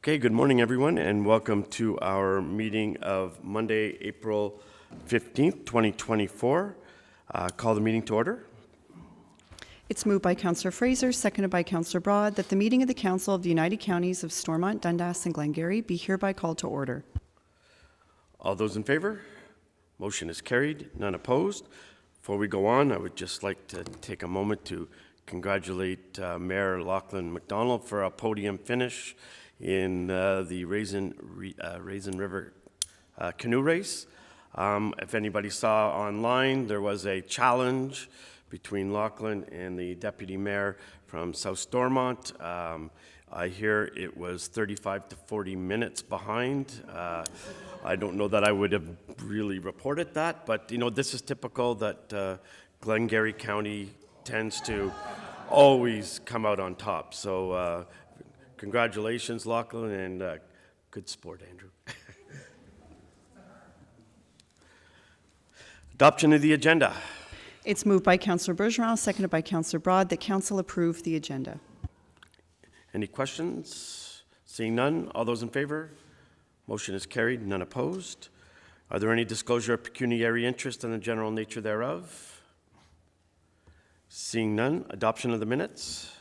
Okay, good morning, everyone, and welcome to our meeting of Monday, April 15th, 2024. Call the meeting to order. It's moved by Councillor Fraser, seconded by Councillor Broad, that the meeting of the Council of the United Counties of Stormont, Dundas, and Glengarry be hereby called to order. All those in favor? Motion is carried, none opposed. Before we go on, I would just like to take a moment to congratulate Mayor Lachlan McDonald for a podium finish in the Raisin River canoe race. If anybody saw online, there was a challenge between Lachlan and the deputy mayor from South Stormont. I hear it was 35 to 40 minutes behind. I don't know that I would have really reported that, but you know, this is typical that Glengarry County tends to always come out on top. So congratulations, Lachlan, and good sport, Andrew. Adoption of the agenda. It's moved by Councillor Bergeron, seconded by Councillor Broad, that Council approve the agenda. Any questions? Seeing none, all those in favor? Motion is carried, none opposed. Are there any disclosure of pecuniary interest and the general nature thereof? Seeing none, adoption of the minutes.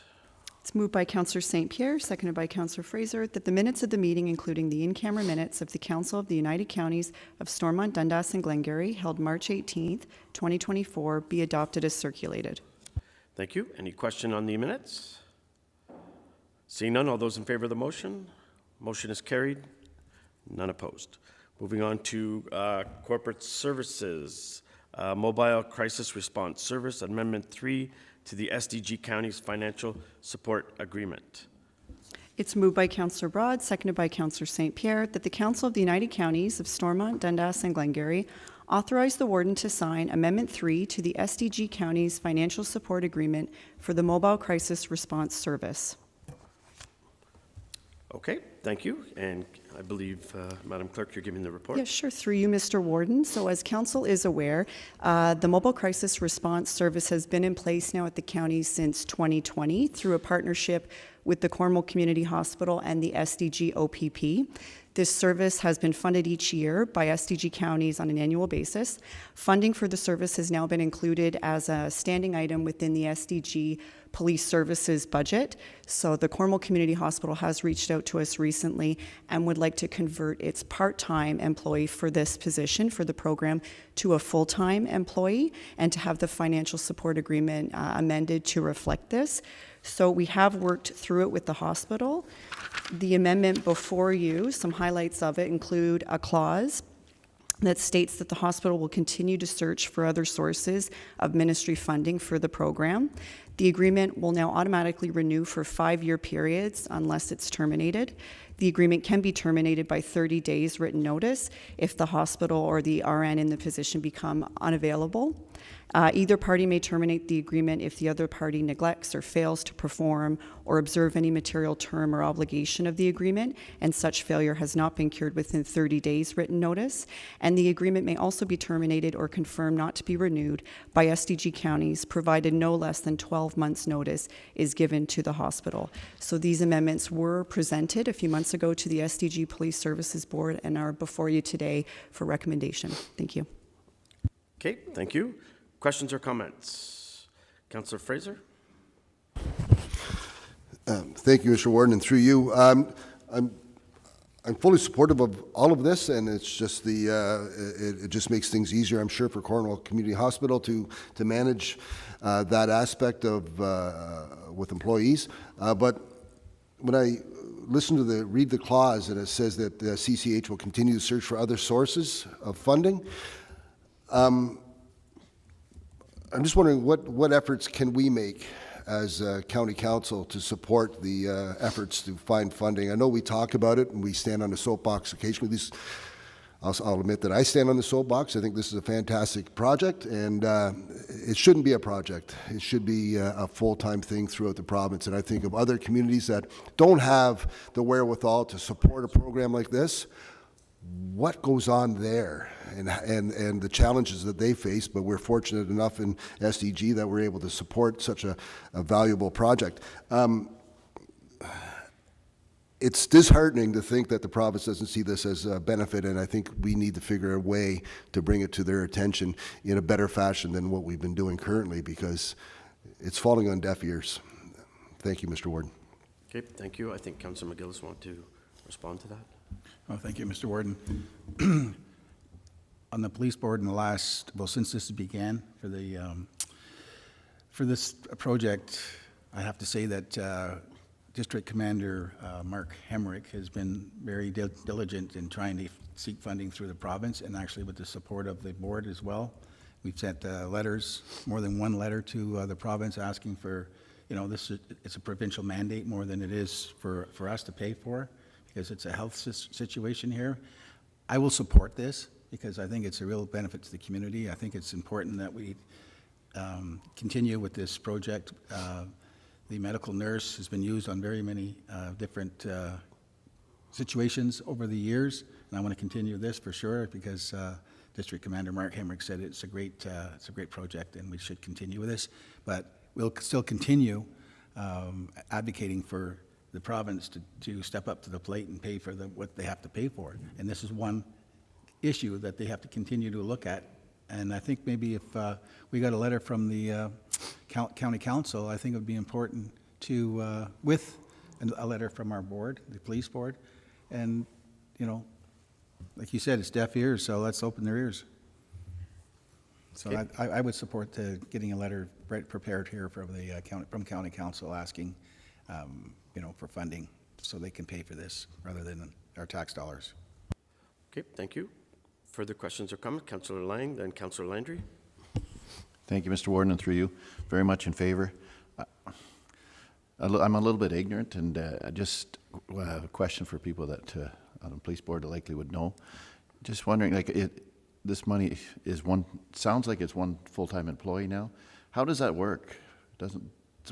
It's moved by Councillor St. Pierre, seconded by Councillor Fraser, that the minutes of the meeting, including the in-camera minutes of the Council of the United Counties of Stormont, Dundas, and Glengarry, held March 18th, 2024, be adopted as circulated. Thank you. Any question on the minutes? Seeing none, all those in favor of the motion? Motion is carried, none opposed. Moving on to corporate services. Mobile Crisis Response Service, Amendment 3 to the SDG County's Financial Support Agreement. It's moved by Councillor Broad, seconded by Councillor St. Pierre, that the Council of the United Counties of Stormont, Dundas, and Glengarry authorize the Warden to sign Amendment 3 to the SDG County's Financial Support Agreement for the Mobile Crisis Response Service. Okay, thank you. And I believe, Madam Clerk, you're giving the report. Yes, sure. Through you, Mr. Warden. So as Council is aware, the Mobile Crisis Response Service has been in place now at the county since 2020 through a partnership with the Cornwall Community Hospital and the SDG OPP. This service has been funded each year by SDG counties on an annual basis. Funding for the service has now been included as a standing item within the SDG Police Services budget. So the Cornwall Community Hospital has reached out to us recently and would like to convert its part-time employee for this position for the program to a full-time employee and to have the financial support agreement amended to reflect this. So we have worked through it with the hospital. The amendment before you, some highlights of it include a clause that states that the hospital will continue to search for other sources of ministry funding for the program. The agreement will now automatically renew for 5-year periods unless it's terminated. The agreement can be terminated by 30 days written notice if the hospital or the RN in the position become unavailable. Either party may terminate the agreement if the other party neglects or fails to perform or observe any material term or obligation of the agreement, and such failure has not been cured within 30 days written notice. And the agreement may also be terminated or confirmed not to be renewed by SDG counties, provided no less than 12 months notice is given to the hospital. So these amendments were presented a few months ago to the SDG Police Services Board and are before you today for recommendation. Thank you. Okay, thank you. Questions or comments? Councillor Fraser? Thank you, Mr. Warden, and through you. I'm fully supportive of all of this, and it's just it just makes things easier, I'm sure, for Cornwall Community Hospital to manage that aspect of with employees. But when I listen to read the clause, and it says that the CCH will continue to search for other sources of funding. I'm just wondering what efforts can we make as County Council to support the efforts to find funding. I know we talk about it and we stand on the soapbox occasionally. I'll admit that I stand on the soapbox. I think this is a fantastic project, and it shouldn't be a project. It should be a full-time thing throughout the province. And I think of other communities that don't have the wherewithal to support a program like this. What goes on there and the challenges that they face, but we're fortunate enough in SDG that we're able to support such a valuable project. it's disheartening to think that the province doesn't see this as a benefit, and I think we need to figure a way to bring it to their attention in a better fashion than what we've been doing currently, because it's falling on deaf ears. Thank you, Mr. Warden. Okay, thank you. I think Councillor McGillis want to respond to that. Oh, thank you, Mr. Warden. On the police board in the last, well, since this began for the for this project, I have to say that District Commander Mark Hemrick has been very diligent in trying to seek funding through the province, and actually with the support of the board as well. We've sent letters, more than one letter to the province asking for, you know, it's a provincial mandate more than it is for us to pay for, because it's a health situation here. I will support this because I think it's a real benefit to the community. I think it's important that we continue with this project. The medical nurse has been used on very many different situations over the years, and I want to continue this for sure because District Commander Mark Hemrick said it's a great project and we should continue with this. But we'll still continue advocating for the province to step up to the plate and pay for what they have to pay for. And this is one issue that they have to continue to look at. And I think maybe if we got a letter from the county council, I think it would be important to, with a letter from our board, the police board, and, you know, like you said, it's deaf ears, so let's open their ears. So Okay. I would support getting a letter prepared here from the county council asking, you know, for funding so they can pay for this rather than our tax dollars. Okay, thank you. Further questions or comments? Councillor Lang, then Councillor Landry. Thank you, Mr. Warden, and through you, very much in favor. I'm a little bit ignorant, and I just have a question for people that on the police board likely would know. Just wondering, like, this money is sounds like it's one full-time employee now. How does that work?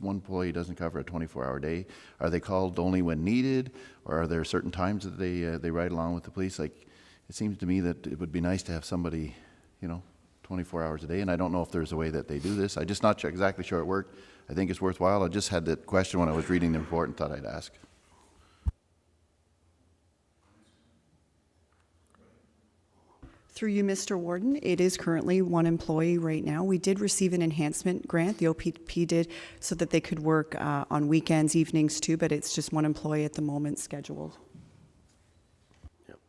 One employee doesn't cover a 24-hour day. Are they called only when needed, or are there certain times that they ride along with the police? Like, it seems to me that it would be nice to have somebody, you know, 24 hours a day, and I don't know if there's a way that they do this. I'm just not exactly sure it worked. I think it's worthwhile. I just had that question when I was reading the report and thought I'd ask. Through you, Mr. Warden, it is currently one employee right now. We did receive an enhancement grant, the OPP did, so that they could work on weekends, evenings too, but it's just one employee at the moment scheduled. Yep.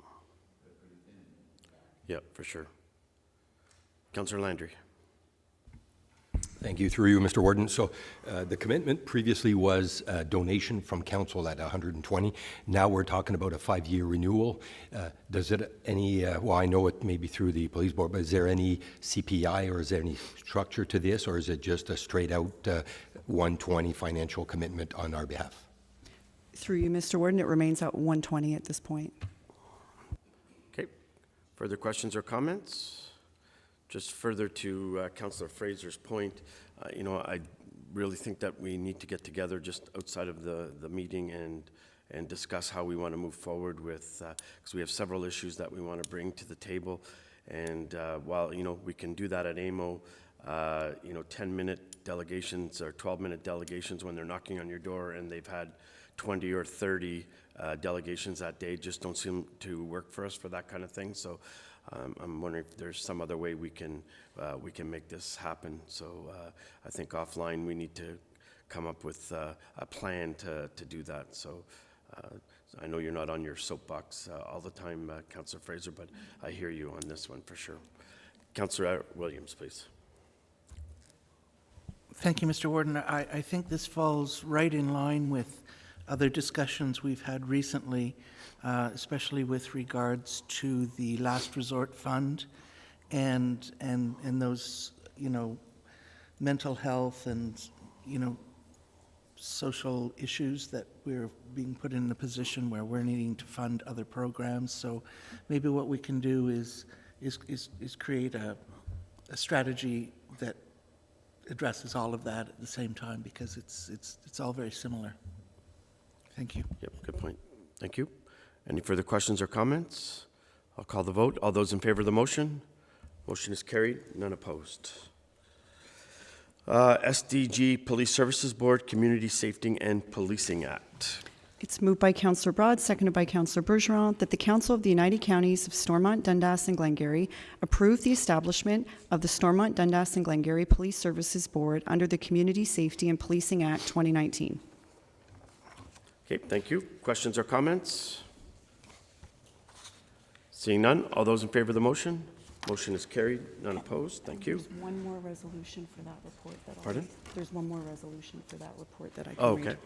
Yep, for sure. Councillor Landry. Thank you. Through you, Mr. Warden. So the commitment previously was a donation from council at 120. Now we're talking about a 5-year renewal. Does it well, I know it may be through the police board, but is there any CPI or is there any structure to this, or is it just a straight out 120 financial commitment on our behalf? Through you, Mr. Warden, it remains at 120 at this point. Okay. Further questions or comments? Just further to Councillor Fraser's point, you know, I really think that we need to get together just outside of the meeting and discuss how we want to move forward with, because we have several issues that we want to bring to the table. And while, you know, we can do that at AMO, you know, 10-minute delegations or 12-minute delegations when they're knocking on your door and they've had 20 or 30 delegations that day just don't seem to work for us for that kind of thing. So I'm wondering if there's some other way we can make this happen. So I think offline we need to come up with a plan to do that. So I know you're not on your soapbox all the time, Councillor Fraser, but I hear you on this one for sure. Councillor Williams, please. Thank you, Mr. Warden. I think this falls right in line with other discussions we've had recently, especially with regards to the last resort fund and those, you know, mental health and, you know, social issues that we're being put in a position where we're needing to fund other programs. So maybe what we can do is create a strategy that addresses all of that at the same time, because it's all very similar. Thank you. Yep, good point. Thank you. Any further questions or comments? I'll call the vote. All those in favor of the motion? Motion is carried. None opposed. SDG Police Services Board, Community Safety and Policing Act. It's moved by Councillor Broad, seconded by Councillor Bergeron, that the Council of the United Counties of Stormont, Dundas, and Glengarry approve the establishment of the Stormont, Dundas, and Glengarry Police Services Board under the Community Safety and Policing Act 2019. Okay, thank you. Questions or comments? Seeing none, all those in favor of the motion? Motion is carried, none opposed. Thank you. There's one more resolution for that report. Pardon? There's one more resolution for that report that I can Oh, read. okay.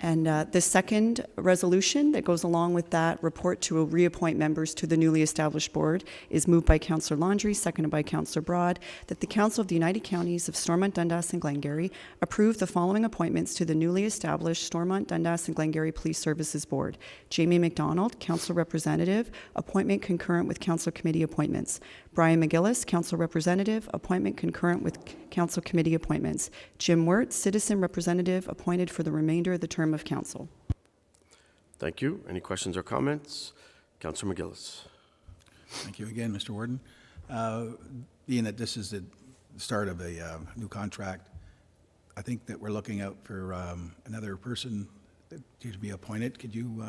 And the second resolution that goes along with that report to reappoint members to the newly established board is moved by Councillor Laundrie, seconded by Councillor Broad, that the Council of the United Counties of Stormont, Dundas, and Glengarry approve the following appointments to the newly established Stormont, Dundas, and Glengarry Police Services Board. Jamie McDonald, Council Representative, appointment concurrent with Council Committee appointments. Brian McGillis, Council Representative, appointment concurrent with Council Committee appointments. Jim Wirt, Citizen Representative, appointed for the remainder of the term of Council. Thank you. Any questions or comments? Councillor McGillis. Thank you again, Mr. Warden. Being that this is the start of a new contract, I think that we're looking out for another person to be appointed. Could you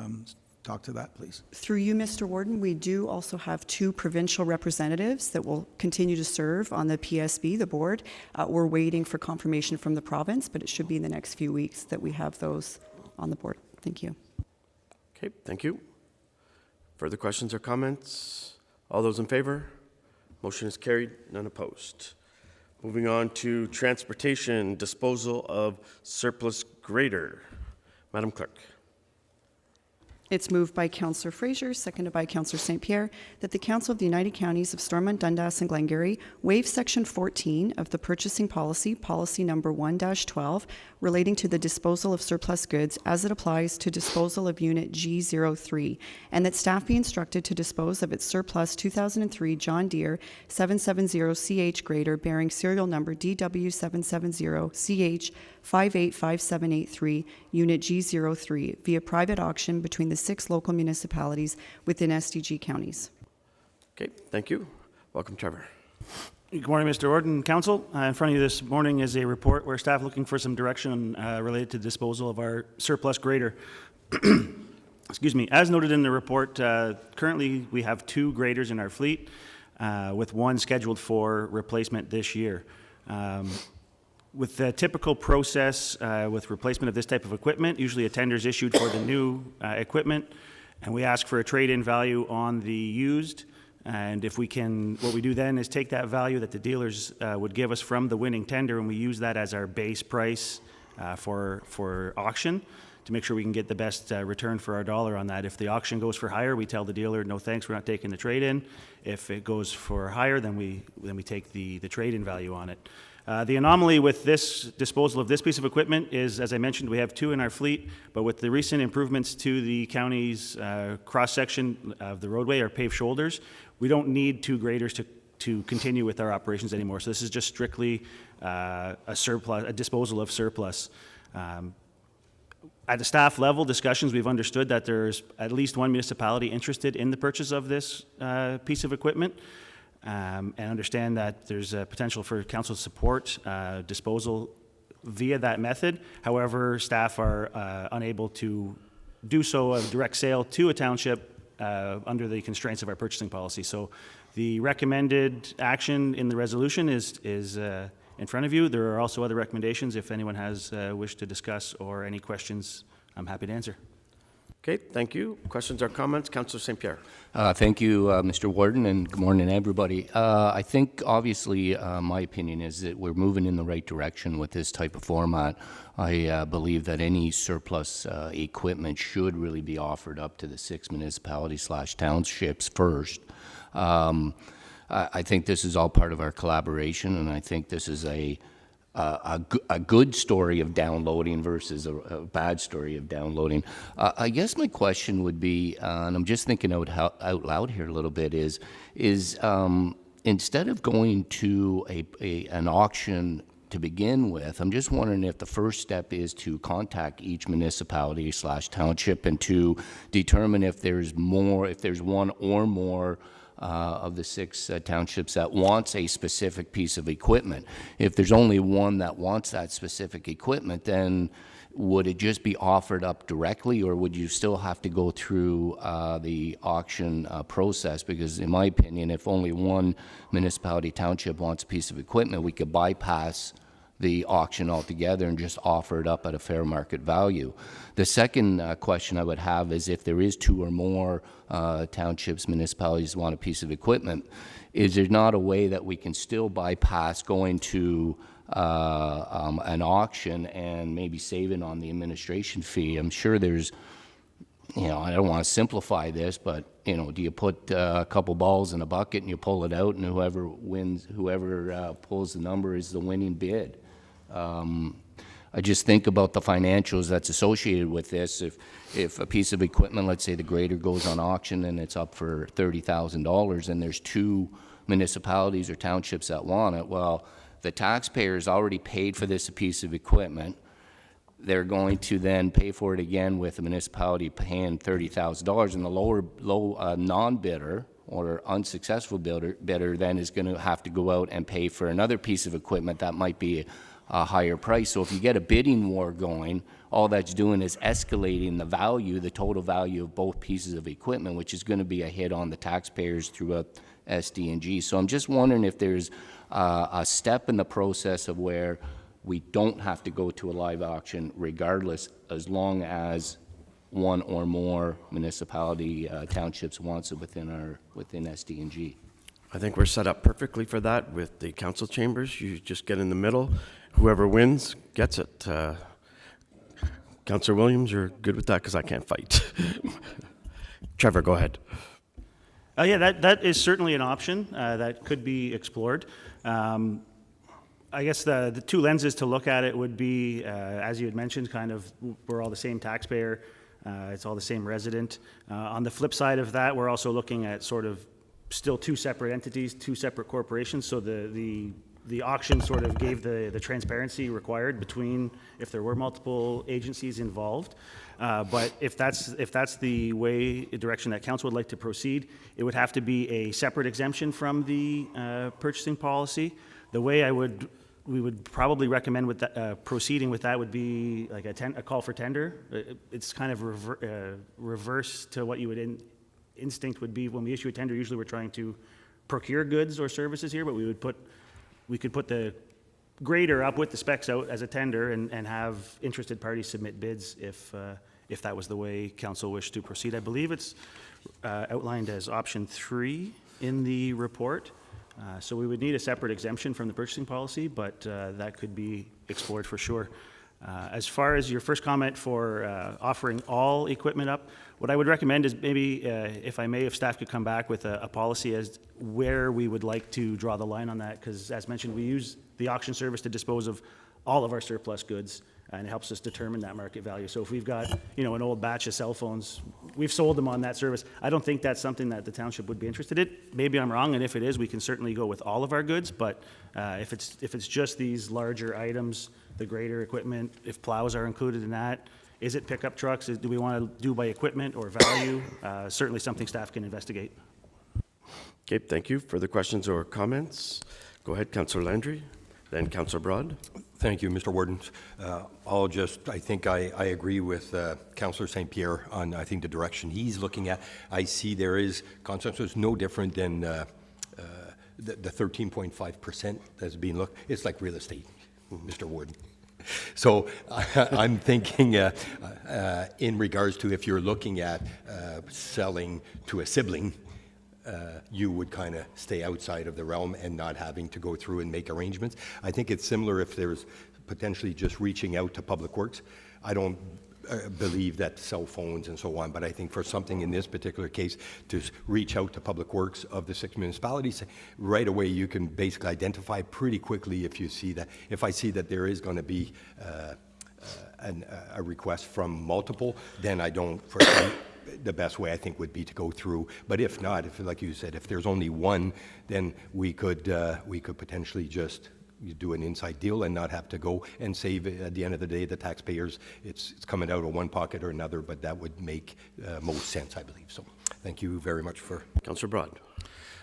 talk to that, please? Through you, Mr. Warden, we do also have 2 provincial representatives that will continue to serve on the PSB, the board. We're waiting for confirmation from the province, but it should be in the next few weeks that we have those on the board. Thank you. Okay, thank you. Further questions or comments? All those in favor? Motion is carried, none opposed. Moving on to transportation, disposal of surplus grader. Madam Clerk. It's moved by Councillor Fraser, seconded by Councillor St. Pierre, that the Council of the United Counties of Stormont, Dundas, and Glengarry waive Section 14 of the Purchasing Policy, Policy Number 1-12, relating to the disposal of surplus goods as it applies to disposal of Unit G03, and that staff be instructed to dispose of its surplus 2003 John Deere 770CH grader bearing serial number DW770CH 585783, Unit G03, via private auction between the 6 local municipalities within SDG counties. Okay, thank you. Welcome, Trevor. Good morning, Mr. Warden, Council. In front of you this morning is a report where staff looking for some direction related to disposal of our surplus grader. Excuse me. As noted in the report, currently we have 2 graders in our fleet, with 1 scheduled for replacement this year. With the typical process with replacement of this type of equipment, usually a tender is issued for the new equipment, and we ask for a trade-in value on the used. And if we can, what we do then is take that value that the dealers would give us from the winning tender, and we use that as our base price for auction to make sure we can get the best return for our dollar on that. If the auction goes for higher, we tell the dealer, no thanks, we're not taking the trade-in. If it goes for higher, then we take the trade-in value on it. The anomaly with this disposal of this piece of equipment is, as I mentioned, we have 2 in our fleet, but with the recent improvements to the county's cross-section of the roadway, our paved shoulders, we don't need 2 graders to continue with our operations anymore. So this is just strictly a disposal of surplus. At the staff level discussions, we've understood that there's at least 1 municipality interested in the purchase of this piece of equipment. And understand that there's a potential for council support disposal via that method. However, staff are unable to do so a direct sale to a township under the constraints of our purchasing policy. So the recommended action in the resolution is in front of you. There are also other recommendations. If anyone has wish to discuss or any questions, I'm happy to answer. Okay, thank you. Questions or comments? Councillor St. Pierre. Thank you, Mr. Warden, and good morning, everybody. I think, obviously, my opinion is that we're moving in the right direction with this type of format. I believe that any surplus equipment should really be offered up to the 6 municipalities/townships first. I think this is all part of our collaboration, and I think this is a good story of downloading versus a bad story of downloading. I guess my question would be, and I'm just thinking out loud here a little bit, is instead of going to an auction to begin with, I'm just wondering if the first step is to contact each municipality/township and to determine if there's 1 or more of the 6 townships that wants a specific piece of equipment. If there's only 1 that wants that specific equipment, then would it just be offered up directly, or would you still have to go through the auction process? Because in my opinion, if only one municipality township wants a piece of equipment, we could bypass the auction altogether and just offer it up at a fair market value. The second question I would have is, if there is two or more townships, municipalities want a piece of equipment, is there not a way that we can still bypass going to an auction and maybe saving on the administration fee? I'm sure there's, I don't want to simplify this, but, do you put a couple balls in a bucket and you pull it out, and whoever wins, whoever pulls the number is the winning bid? I just think about the financials that's associated with this. If a piece of equipment, let's say the grader, goes on auction and it's up for $30,000, and there's two municipalities or townships that want it, well, the taxpayers already paid for this piece of equipment. They're going to then pay for it again with the municipality paying $30,000, and the non-bidder or unsuccessful bidder then is going to have to go out and pay for another piece of equipment that might be a higher price. So if you get a bidding war going, all that's doing is escalating the value, the total value of both pieces of equipment, which is going to be a hit on the taxpayers throughout SDG. So I'm just wondering if there's a step in the process of where we don't have to go to a live auction regardless, as long as one or more municipality townships wants it within SDG. I think we're set up perfectly for that with the council chambers. You just get in the middle. Whoever wins gets it. Councillor Williams, you're good with that because I can't fight. Trevor, go ahead. Yeah, that is certainly an option that could be explored. I guess the two lenses to look at it would be, as you had mentioned, kind of we're all the same taxpayer. It's all the same resident. On the flip side of that, we're also looking at sort of still two separate entities, two separate corporations. So the auction sort of gave the transparency required between if there were multiple agencies involved. But if that's the direction that council would like to proceed, it would have to be a separate exemption from the purchasing policy. The way we would probably recommend with that, proceeding with that would be like a call for tender. It's kind of reverse to what you would instinct would be when we issue a tender. Usually we're trying to procure goods or services here, but we could put the grader up with the specs out as a tender and have interested parties submit bids if that was the way council wished to proceed. I believe it's outlined as option 3 in the report. So we would need a separate exemption from the purchasing policy, but that could be explored for sure. As far as your first comment for offering all equipment up, what I would recommend is maybe, if I may, if staff could come back with a policy as where we would like to draw the line on that, because as mentioned, we use the auction service to dispose of all of our surplus goods, and it helps us determine that market value. So if we've got, an old batch of cell phones, we've sold them on that service. I don't think that's something that the township would be interested in. Maybe I'm wrong, and if it is, we can certainly go with all of our goods, but if it's just these larger items, the grader equipment, if plows are included in that, is it pickup trucks? Do we want to do by equipment or value? Certainly something staff can investigate. Okay, thank you. Further questions or comments? Go ahead, Councillor Landry, then Councillor Broad. Thank you, Mr. Warden. I think I agree with Councillor St. Pierre on, I think, the direction he's looking at. I see there is consensus no different than the 13.5% that's being looked. It's like real estate, Mr. Warden. So I'm thinking in regards to if you're looking at selling to a sibling, you would kind of stay outside of the realm and not having to go through and make arrangements. I think it's similar if there's potentially just reaching out to Public Works. I don't believe that cell phones and so on, but I think for something in this particular case, to reach out to Public Works of the 6 municipalities, right away you can basically identify pretty quickly if I see that there is going to be a request from multiple, then I don't foresee. The best way I think would be to go through, but if not, if like you said, if there's only one, then we could potentially just you do an inside deal and not have to go and save, at the end of the day, the taxpayers. It's coming out of one pocket or another, but that would make most sense, I believe. So thank you very much for... Councillor Broad.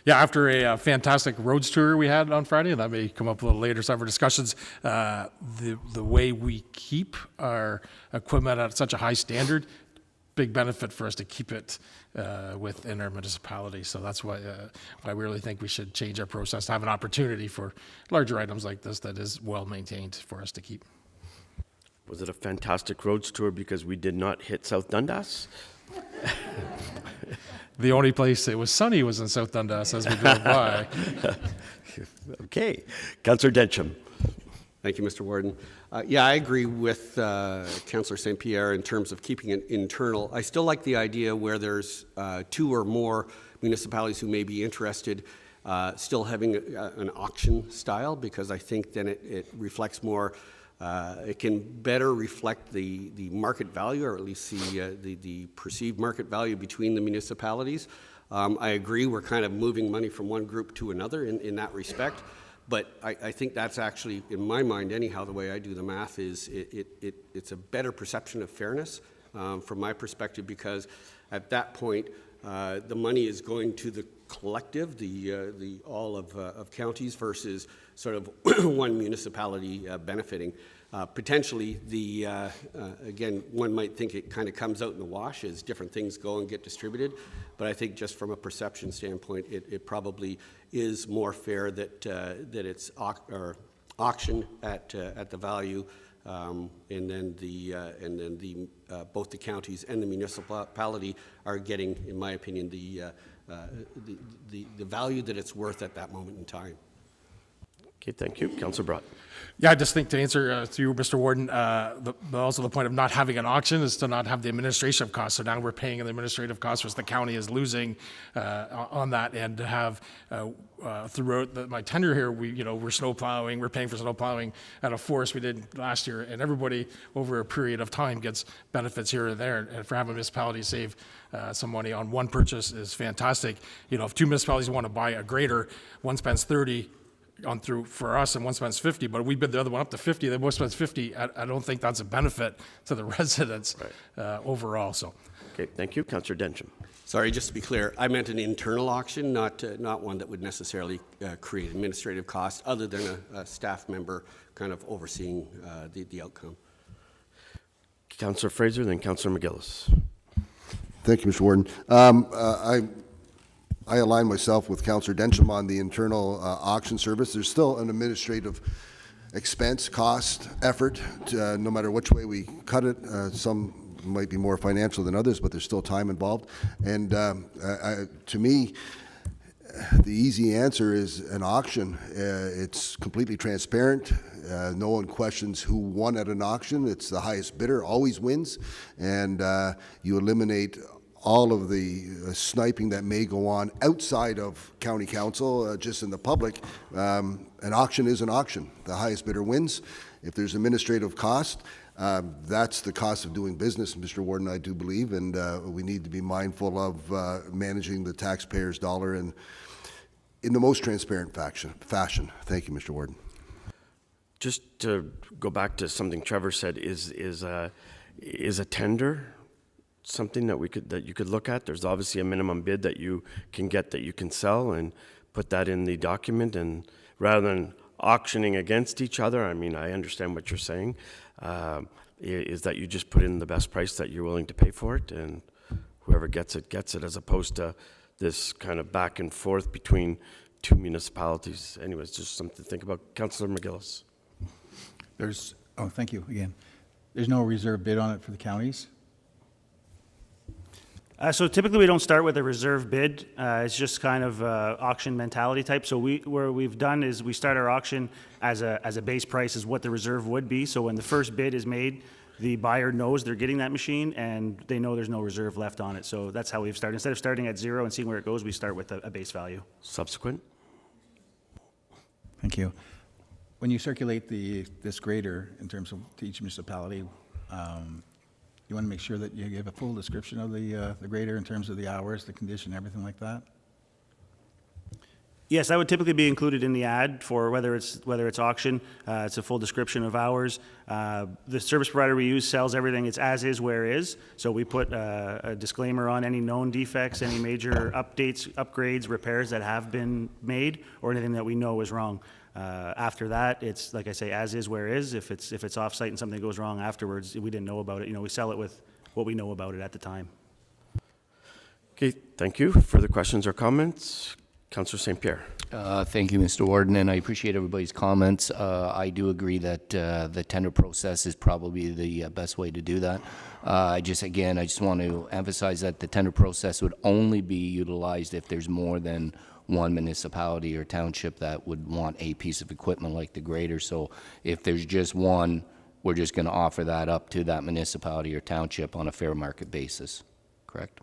Yeah, after a fantastic roads tour we had on Friday, and that may come up a little later, some of our discussions, the way we keep our equipment at such a high standard, big benefit for us to keep it within our municipality. So that's why I really think we should change our process to have an opportunity for larger items like this that is well maintained for us to keep. Was it a fantastic roads tour because we did not hit South Dundas? The only place it was sunny was in South Dundas as we drove by. Okay. Councillor Densham. Thank you, Mr. Warden. Yeah, I agree with Councillor St. Pierre in terms of keeping it internal. I still like the idea where there's 2 or more municipalities who may be interested, still having an auction style, because I think then it reflects more, it can better reflect the market value, or at least the perceived market value between the municipalities. I agree we're kind of moving money from one group to another in that respect. But I think that's actually, in my mind anyhow, the way I do the math is it's a better perception of fairness from my perspective, because at that point the money is going to the collective, the all of counties versus sort of one municipality benefiting. Potentially, again, one might think it kind of comes out in the wash as different things go and get distributed, but I think just from a perception standpoint, it probably is more fair that it's auctioned at the value, and then both the counties and the municipality are getting, in my opinion, the value that it's worth at that moment in time. Okay, thank you. Councillor Broad. Yeah, I just think to answer to you, Mr. Warden, also the point of not having an auction is to not have the administrative costs. So now we're paying the administrative costs, which the county is losing on that, and to have throughout my tenure here, we're snow plowing, we're paying for snow plowing at a force we did last year, and everybody over a period of time gets benefits here and there. And for having municipalities save some money on one purchase is fantastic. If 2 municipalities want to buy a grader, one spends 30 on through for us and one spends 50, but we bid the other one up to 50, they both spends 50. I don't think that's a benefit to the residents overall. So, okay, thank you. Councillor Densham. Sorry, just to be clear, I meant an internal auction, not one that would necessarily create administrative costs, other than a staff member kind of overseeing the outcome. Councillor Fraser, then Councillor McGillis. Thank you, Mr. Warden. I align myself with Councillor Densham on the internal auction service. There's still an administrative expense, cost, effort, no matter which way we cut it. Some might be more financial than others, but there's still time involved. And to me, the easy answer is an auction. It's completely transparent. No one questions who won at an auction. It's the highest bidder always wins, and you eliminate all of the sniping that may go on outside of county council, just in the public. An auction is an auction. The highest bidder wins. If there's administrative cost, that's the cost of doing business, Mr. Warden, I do believe, and we need to be mindful of managing the taxpayer's dollar in the most transparent fashion. Thank you, Mr. Warden. Just to go back to something Trevor said, is a tender something that you could look at? There's obviously a minimum bid that you can get, that you can sell, and put that in the document, and rather than auctioning against each other, I mean, I understand what you're saying, is that you just put in the best price that you're willing to pay for it, and whoever gets it, as opposed to this kind of back and forth between 2 municipalities. Anyways, just something to think about. Councillor McGillis. Thank you again. There's no reserve bid on it for the counties? So typically we don't start with a reserve bid. It's just kind of auction mentality type. So where we've done is we start our auction as a base price is what the reserve would be. So when the first bid is made, the buyer knows they're getting that machine and they know there's no reserve left on it. So that's how we've started. Instead of starting at 0 and seeing where it goes, we start with a base value. Subsequent. Thank you. When you circulate this grader in terms of to each municipality, you want to make sure that you give a full description of the grader in terms of the hours, the condition, everything like that? Yes, that would typically be included in the ad for whether it's auction. It's a full description of ours. The service provider we use sells everything. It's as is, where is. So we put a disclaimer on any known defects, any major updates, upgrades, repairs that have been made, or anything that we know is wrong. After that, it's like I say, as is, where is. If it's off-site and something goes wrong afterwards, we didn't know about it. We sell it with what we know about it at the time. Okay, thank you. Further questions or comments? Councillor St. Pierre. Thank you, Mr. Warden, and I appreciate everybody's comments. I do agree that the tender process is probably the best way to do that. I just want to emphasize that the tender process would only be utilized if there's more than one municipality or township that would want a piece of equipment like the grader. So if there's just one, we're just going to offer that up to that municipality or township on a fair market basis, correct?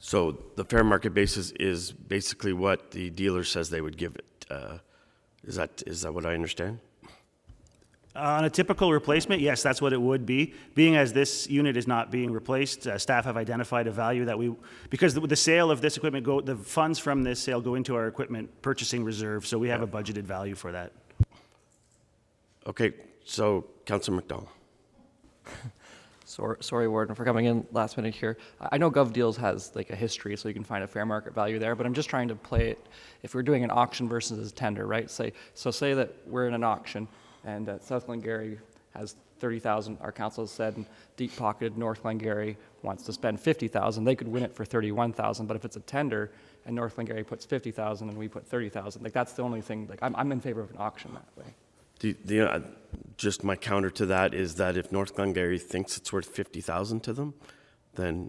So the fair market basis is basically what the dealer says they would give it. Is that what I understand? On a typical replacement, yes, that's what it would be. Being as this unit is not being replaced, staff have identified a value that because the sale of this equipment, the funds from this sale go into our equipment purchasing reserve, so we have a budgeted value for that. Okay, so Councillor McDonald. Sorry, Warden, for coming in last minute here. I know GovDeals has like a history, so you can find a fair market value there, but I'm just trying to play it, if we're doing an auction versus a tender, right? Say that we're in an auction, and South Glengarry has 30,000, our council has said, and deep-pocketed North Glengarry wants to spend 50,000, they could win it for 31,000, but if it's a tender, and North Glengarry puts 50,000 and we put 30,000, like that's the only thing, like I'm in favor of an auction that way. Just my counter to that is that if North Glengarry thinks it's worth 50,000 to them, then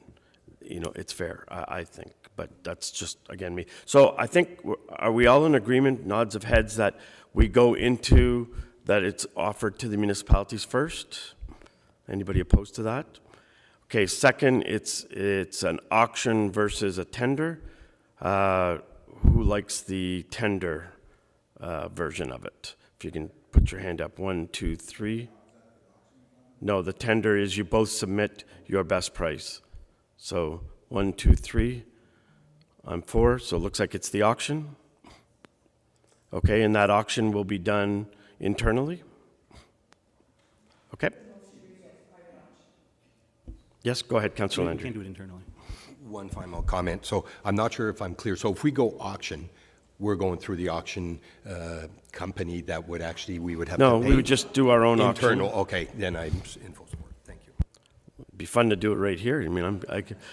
it's fair, I think. But that's just again me. So I think are we all in agreement? Nods of heads that we go into that it's offered to the municipalities first. Anybody opposed to that? Okay. Second, it's an auction versus a tender. Who likes the tender version of it? If you can put your hand up. 1, 2, 3. No, the tender is you both submit your best price. So 1, 2, 3. I'm 4, so it looks like it's the auction. Okay, and that auction will be done internally. Okay. Yes, go ahead, Councillor Landry. We can do it internally. One final comment. So I'm not sure if I'm clear. So if we go auction, we're going through the auction company that would actually, we would have to pay. No, we would just do our own internal. auction. Okay, then I'm in full support. Thank you. It'd be fun to do it right here. I mean, I'm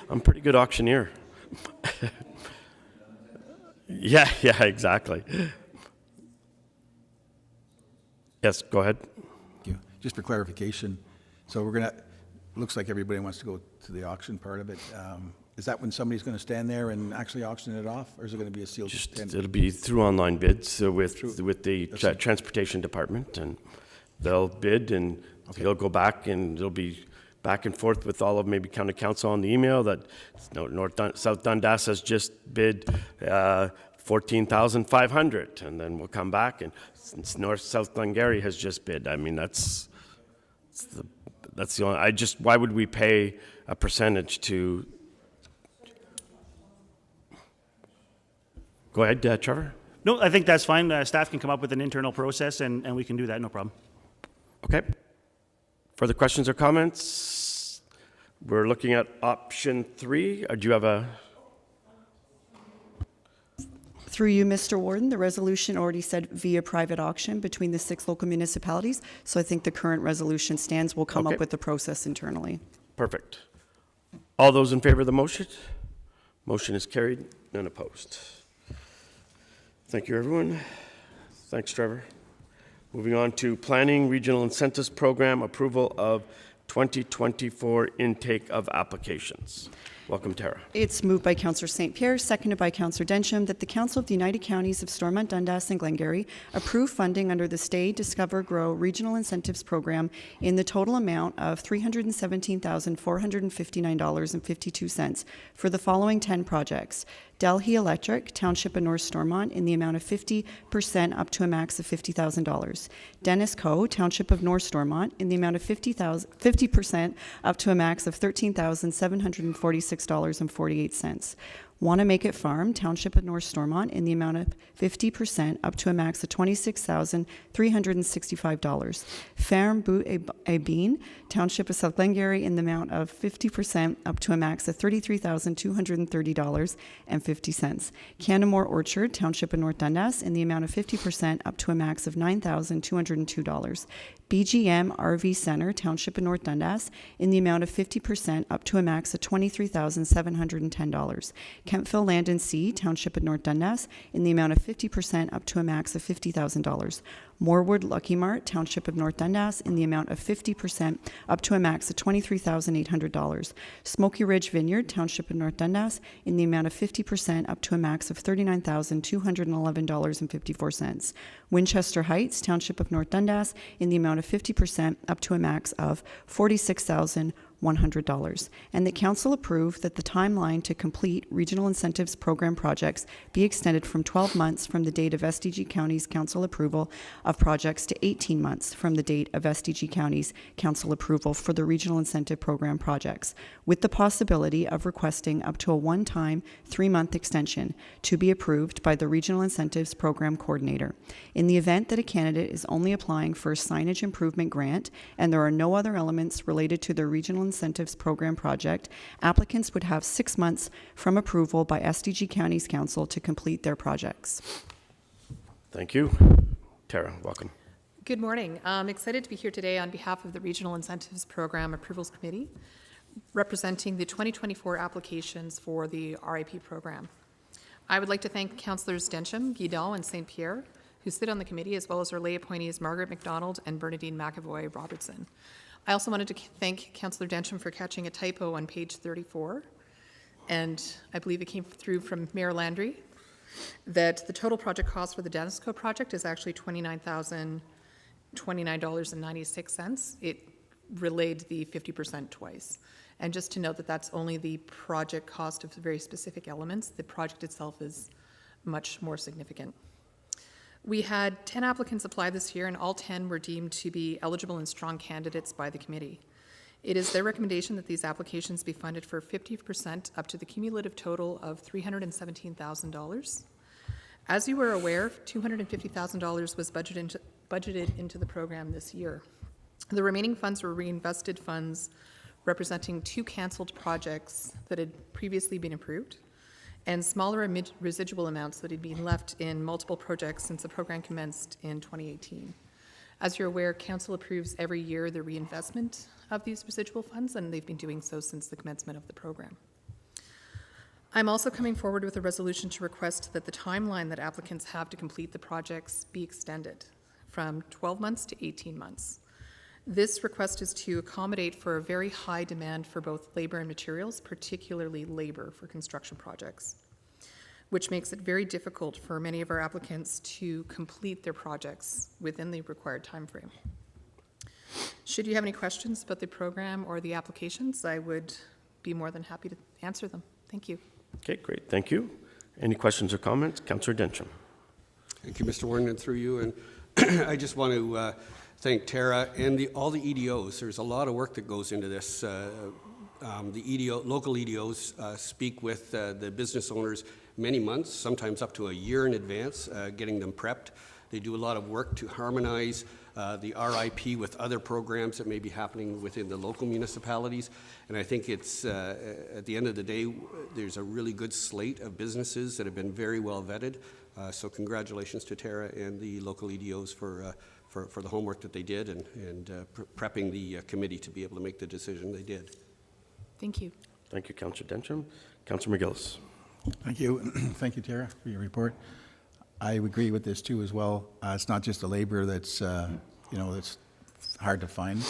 a pretty good auctioneer. Yeah, exactly. Yes, go ahead. Thank you. Just for clarification, so looks like everybody wants to go to the auction part of it. Is that when somebody's going to stand there and actually auction it off, or is it going to be a sealed tender? It'll be through online bids with the transportation department, and they'll bid and they'll go back and it'll be back and forth with all of maybe county council on the email that South Dundas has just bid 14,500, and then we'll come back and since South Glengarry has just bid. I mean that's the only. Why would we pay a percentage to? Go ahead, Trevor. No, I think that's fine. Staff can come up with an internal process, and we can do that, no problem. Okay. Further questions or comments? We're looking at option 3. Do you have a... Through you, Mr. Warden, the resolution already said via private auction between the 6 local municipalities, so I think the current resolution stands. We'll come up with the process internally. Perfect. All those in favor of the motion? Motion is carried. None opposed. Thank you, everyone. Thanks, Trevor. Moving on to Planning Regional Incentives Program, approval of 2024 intake of applications. Welcome, Tara. It's moved by Councillor St. Pierre, seconded by Councillor Densham, that the Council of the United Counties of Stormont, Dundas and Glengarry approve funding under the Stay, Discover, Grow Regional Incentives Program in the total amount of $317,459.52 for the following 10 projects. Delhi Electric, Township of North Stormont, in the amount of 50% up to a max of $50,000. Dennis Co., Township of North Stormont, in the amount of 50% up to a max of $13,746.48. Wanna Make It Farm, Township of North Stormont, in the amount of 50% up to a max of $26,365. Ferme Bout et Bean, Township of South Glengarry, in the amount of 50% up to a max of $33,230.50. Canamore Orchard, Township of North Dundas, in the amount of 50% up to a max of $9,202. BGM RV Center, Township of North Dundas, in the amount of 50% up to a max of $23,710. Kentville Land and Sea, Township of North Dundas, in the amount of 50% up to a max of $50,000. Morewood Lucky Mart, Township of North Dundas, in the amount of 50% up to a max of $23,800. Smoky Ridge Vineyard, Township of North Dundas, in the amount of 50% up to a max of $39,211.54. Winchester Heights, Township of North Dundas, in the amount of 50% up to a max of $46,100, and that Council approve that the timeline to complete Regional Incentives Program projects be extended from 12 months from the date of SDG County's Council approval of projects to 18 months from the date of SDG County's Council approval for the Regional Incentive Program projects, with the possibility of requesting up to a one-time 3-month extension to be approved by the Regional Incentives Program Coordinator. In the event that a candidate is only applying for a signage improvement grant and there are no other elements related to the Regional Incentives Program project, applicants would have 6 months from approval by SDG County's Council to complete their projects. Thank you. Tara, welcome. Good morning. I'm excited to be here today on behalf of the Regional Incentives Program Approvals Committee, representing the 2024 applications for the RIP program. I would like to thank Councillors Densham, Guidon, and St. Pierre, who sit on the committee, as well as our lay appointees Margaret McDonald and Bernadine McAvoy Robertson. I also wanted to thank Councillor Densham for catching a typo on page 34, and I believe it came through from Mayor Landry, that the total project cost for the Danisco project is actually $29,029.96. It relayed the 50% twice. And just to note that that's only the project cost of the very specific elements. The project itself is much more significant. We had 10 applicants apply this year, and all 10 were deemed to be eligible and strong candidates by the committee. It is their recommendation that these applications be funded for 50% up to the cumulative total of $317,000. As you were aware, $250,000 was budgeted into the program this year. The remaining funds were reinvested funds representing 2 canceled projects that had previously been approved, and smaller residual amounts that had been left in multiple projects since the program commenced in 2018. As you're aware, Council approves every year the reinvestment of these residual funds, and they've been doing so since the commencement of the program. I'm also coming forward with a resolution to request that the timeline that applicants have to complete the projects be extended from 12 months to 18 months. This request is to accommodate for a very high demand for both labor and materials, particularly labor for construction projects, which makes it very difficult for many of our applicants to complete their projects within the required time frame. Should you have any questions about the program or the applications, I would be more than happy to answer them. Thank you. Okay, great. Thank you. Any questions or comments? Councillor Densham. Thank you, Mr. Warden, and through you. And I just want to thank Tara and all the EDOs. There's a lot of work that goes into this. The local EDOs speak with the business owners many months, sometimes up to a year in advance, getting them prepped. They do a lot of work to harmonize the RIP with other programs that may be happening within the local municipalities. And I think it's, at the end of the day, there's a really good slate of businesses that have been very well vetted. So congratulations to Tara and the local EDOs for the homework that they did and prepping the committee to be able to make the decision they did. Thank you. Thank you, Councillor Densham. Councillor McGillis. Thank you. Thank you, Tara, for your report. I agree with this too as well. It's not just the labor that's, that's hard to find.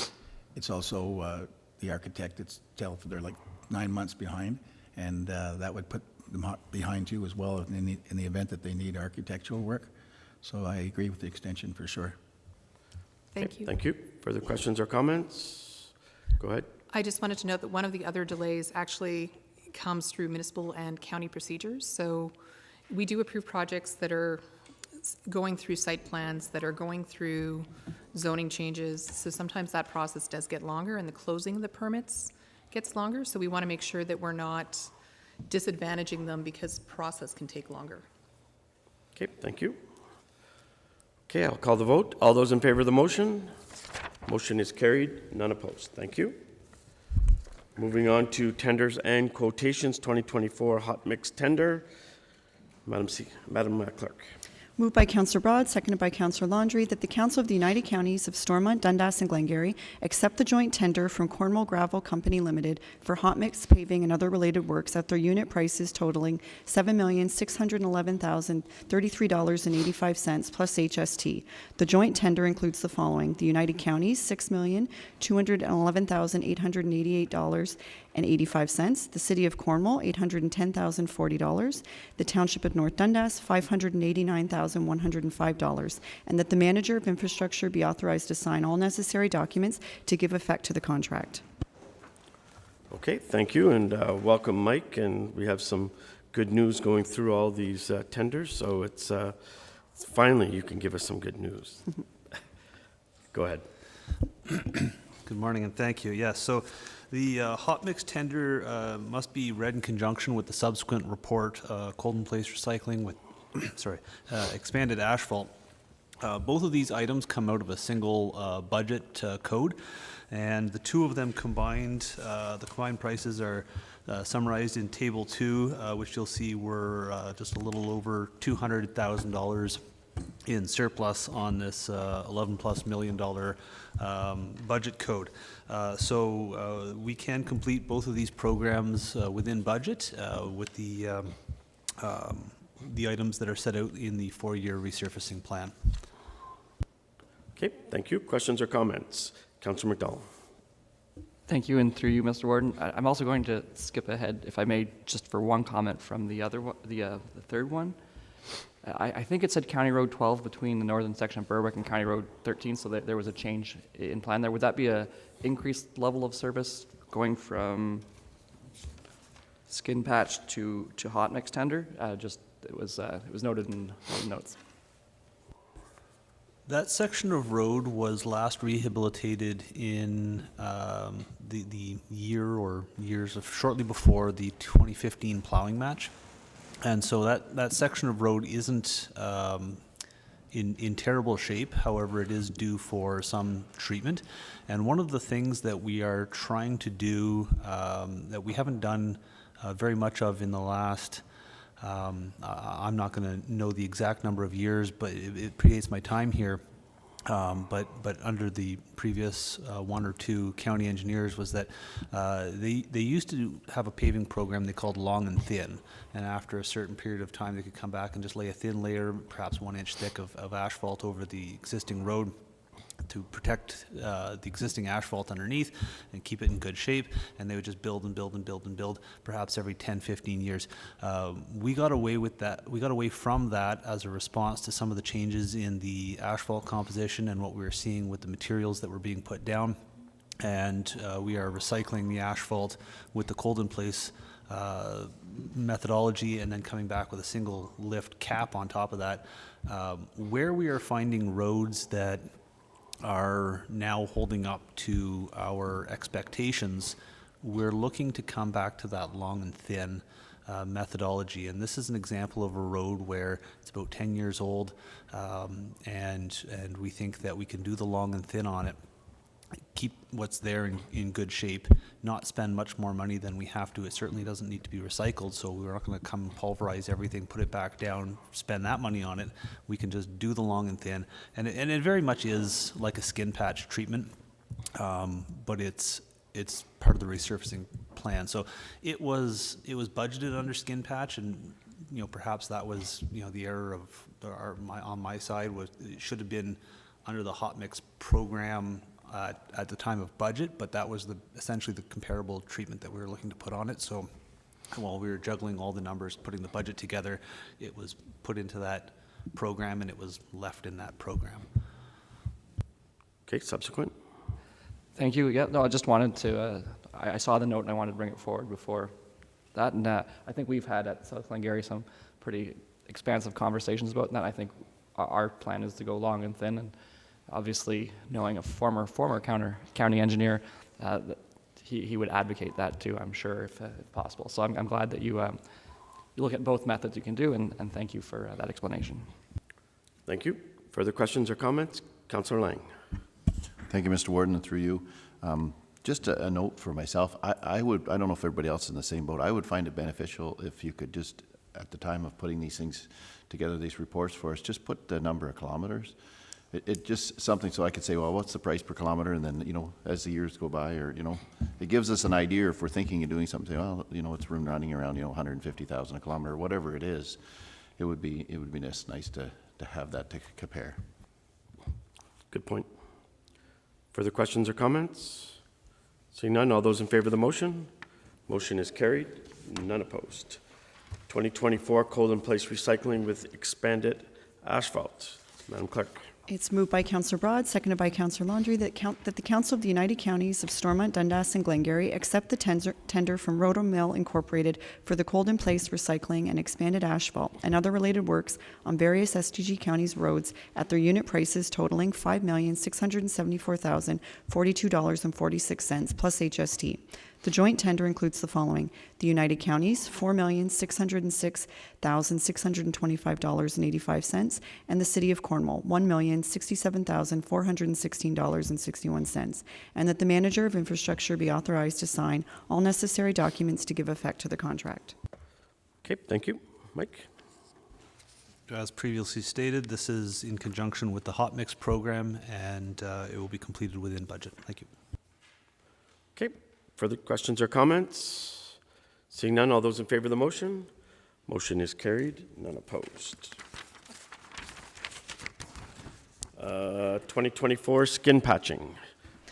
It's also the architect itself. They're like 9 months behind, and that would put them behind too as well in the event that they need architectural work. So I agree with the extension for sure. Thank you. Thank you. Further questions or comments? Go ahead. I just wanted to note that one of the other delays actually comes through municipal and county procedures. So we do approve projects that are going through site plans, that are going through zoning changes. So sometimes that process does get longer and the closing of the permits gets longer. So we want to make sure that we're not disadvantaging them because process can take longer. Okay, thank you. Okay, I'll call the vote. All those in favor of the motion? Motion is carried, none opposed. Thank you. Moving on to tenders and quotations, 2024 hot mix tender. Madam Clerk. Moved by Councillor Broad, seconded by Councillor Landry, that the Council of the United Counties of Stormont, Dundas and Glengarry accept the joint tender from Cornwall Gravel Company Limited for hot mix paving and other related works at their unit prices totaling $7,611,033.85 plus HST. The joint tender includes the following: the United Counties, $6,211,888.85, the City of Cornwall, $810,040, the Township of North Dundas, $589,105, and that the Manager of Infrastructure be authorized to sign all necessary documents to give effect to the contract. Okay, thank you, and welcome, Mike. And we have some good news going through all these tenders, so it's finally you can give us some good news. Go ahead. Good morning, and thank you. Yes, so the hot mix tender must be read in conjunction with the subsequent report, cold in place recycling with expanded asphalt. Both of these items come out of a single budget code, and the two of them combined, the combined prices are summarized in Table 2, which you'll see were just a little over $200,000 in surplus on this $11+ million budget code. So we can complete both of these programs within budget with the items that are set out in the 4-year resurfacing plan. Okay, thank you. Questions or comments? Councillor McDonald. Thank you, and through you, Mr. Warden. I'm also going to skip ahead, if I may, just for one comment from the other one, the third one. I think it said County Road 12 between the northern section of Berwick and County Road 13, so there was a change in plan there. Would that be a increased level of service going from skin patch to hot mix tender? It was noted in the notes. That section of road was last rehabilitated in the year or years of shortly before the 2015 plowing match. And so that section of road isn't in terrible shape. However, it is due for some treatment. And one of the things that we are trying to do that we haven't done very much of in the last, I'm not going to know the exact number of years, but it predates my time here. But under the previous one or two county engineers was that they used to have a paving program they called long and thin, and after a certain period of time they could come back and just lay a thin layer, perhaps 1 inch thick of asphalt over the existing road to protect the existing asphalt underneath and keep it in good shape, and they would just build and build and build and build, perhaps every 10-15 years. We got away with that. We got away from that as a response to some of the changes in the asphalt composition and what we were seeing with the materials that were being put down, and we are recycling the asphalt with the cold in place methodology, and then coming back with a single lift cap on top of that. Where we are finding roads that are now holding up to our expectations, we're looking to come back to that long and thin methodology. And this is an example of a road where it's about 10 years old, and we think that we can do the long and thin on it, keep what's there in good shape, not spend much more money than we have to. It certainly doesn't need to be recycled, so we're not going to come pulverize everything, put it back down, spend that money on it. We can just do the long and thin, and it very much is like a skin patch treatment, but it's part of the resurfacing plan. So it was budgeted under skin patch, and perhaps that was the error of on my side. Was it should have been under the hot mix program at the time of budget, but that was essentially the comparable treatment that we were looking to put on it. So while we were juggling all the numbers, putting the budget together, it was put into that program and it was left in that program. Okay, subsequent. Thank you. Yeah, no, I just wanted to, I saw the note and I wanted to bring it forward before that. And I think we've had at South Glengarry some pretty expansive conversations about that. I think our plan is to go long and thin, and obviously knowing a former county engineer, he would advocate that too, I'm sure, if possible. So I'm glad that you look at both methods you can do, and thank you for that explanation. Thank you. Further questions or comments? Councillor Lang. Thank you, Mr. Warden, and through you. Just a note for myself, I don't know if everybody else is in the same boat, I would find it beneficial if you could just, at the time of putting these things together, these reports for us, just put the number of kilometers. It just something so I could say, well, what's the price per kilometer? And then, you know, as the years go by, or, you know, it gives us an idea if we're thinking of doing something, well, you know, it's running around, you know, 150,000 a kilometer, whatever it is. It would be nice to have that to compare. Good point. Further questions or comments? Seeing none, all those in favor of the motion? Motion is carried, none opposed. 2024 cold-in-place recycling with expanded asphalt. Madam Clerk. It's moved by Councillor Broad, seconded by Councillor Landry, that the Council of the United Counties of Stormont, Dundas and Glengarry accept the tender from Roto Mill Incorporated for the cold-in-place recycling and expanded asphalt and other related works on various SDG counties roads at their unit prices totaling $5,674,042.46 plus HST. The joint tender includes the following: the United Counties, $4,606,625.85, and the City of Cornwall, $1,067,416.61, and that the Manager of Infrastructure be authorized to sign all necessary documents to give effect to the contract. Okay, thank you. Mike? As previously stated, this is in conjunction with the hot mix program, and it will be completed within budget. Thank you. Okay. Further questions or comments? Seeing none, all those in favor of the motion? Motion is carried, none opposed. 2024 skin patching.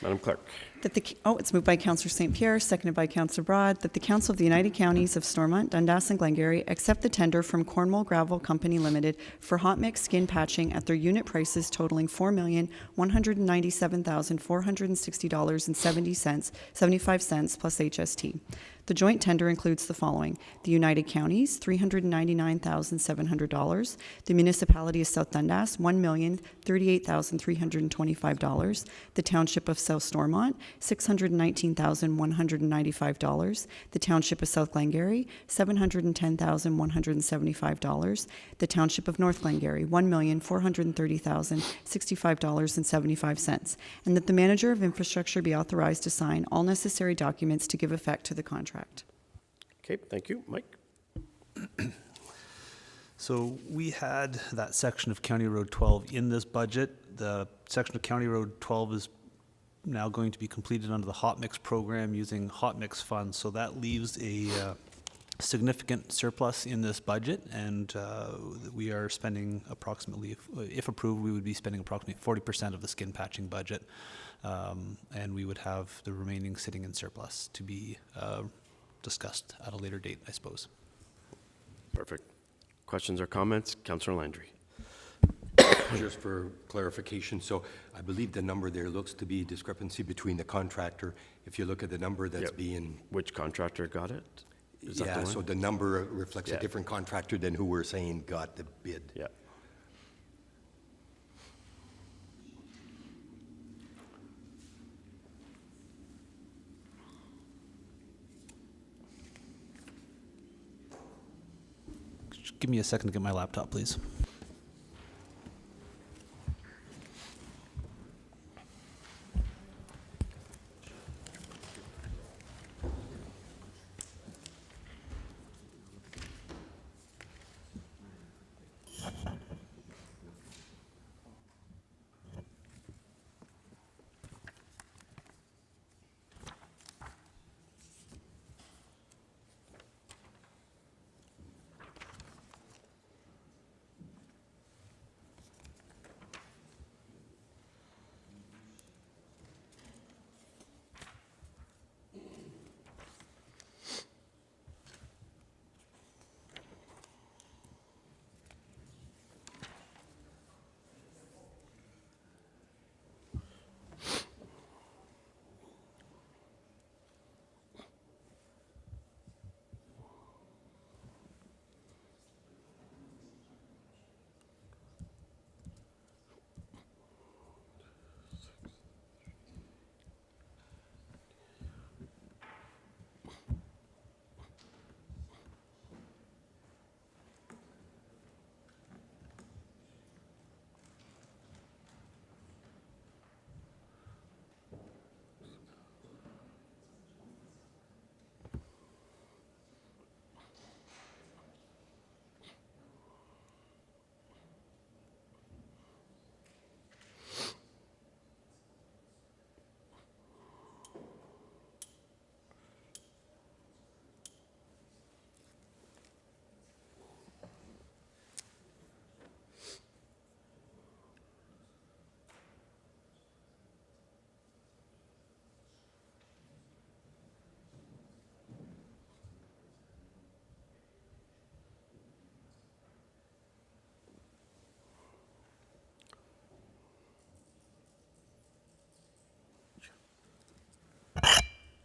Madam Clerk. It's moved by Councillor St. Pierre, seconded by Councillor Broad, that the Council of the United Counties of Stormont, Dundas and Glengarry accept the tender from Cornwall Gravel Company Limited for hot mix skin patching at their unit prices totaling $4,197,460.75 plus HST. The joint tender includes the following: the United Counties, $399,700, the Municipality of South Dundas, $1,038,325, the Township of South Stormont, $619,195, the Township of South Glengarry, $710,175, the Township of North Glengarry, $1,430,065.75, and that the Manager of Infrastructure be authorized to sign all necessary documents to give effect to the contract. Okay, thank you. Mike? So we had that section of County Road 12 in this budget. The section of County Road 12 is now going to be completed under the hot mix program using hot mix funds. So that leaves a significant surplus in this budget, and we are spending approximately, if approved, we would be spending approximately 40% of the skin patching budget, and we would have the remaining sitting in surplus to be discussed at a later date, I suppose. Perfect. Questions or comments? Councillor Landry. Just for clarification, so I believe the number there looks to be a discrepancy between the contractor. If you look at the number that's being... Which contractor got it? Is that the one? So the number reflects a different contractor than who we're saying got the bid. Yeah. Just give me a second to get my laptop, please.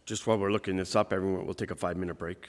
Just while we're looking this up, everyone, we'll take a 5-minute break.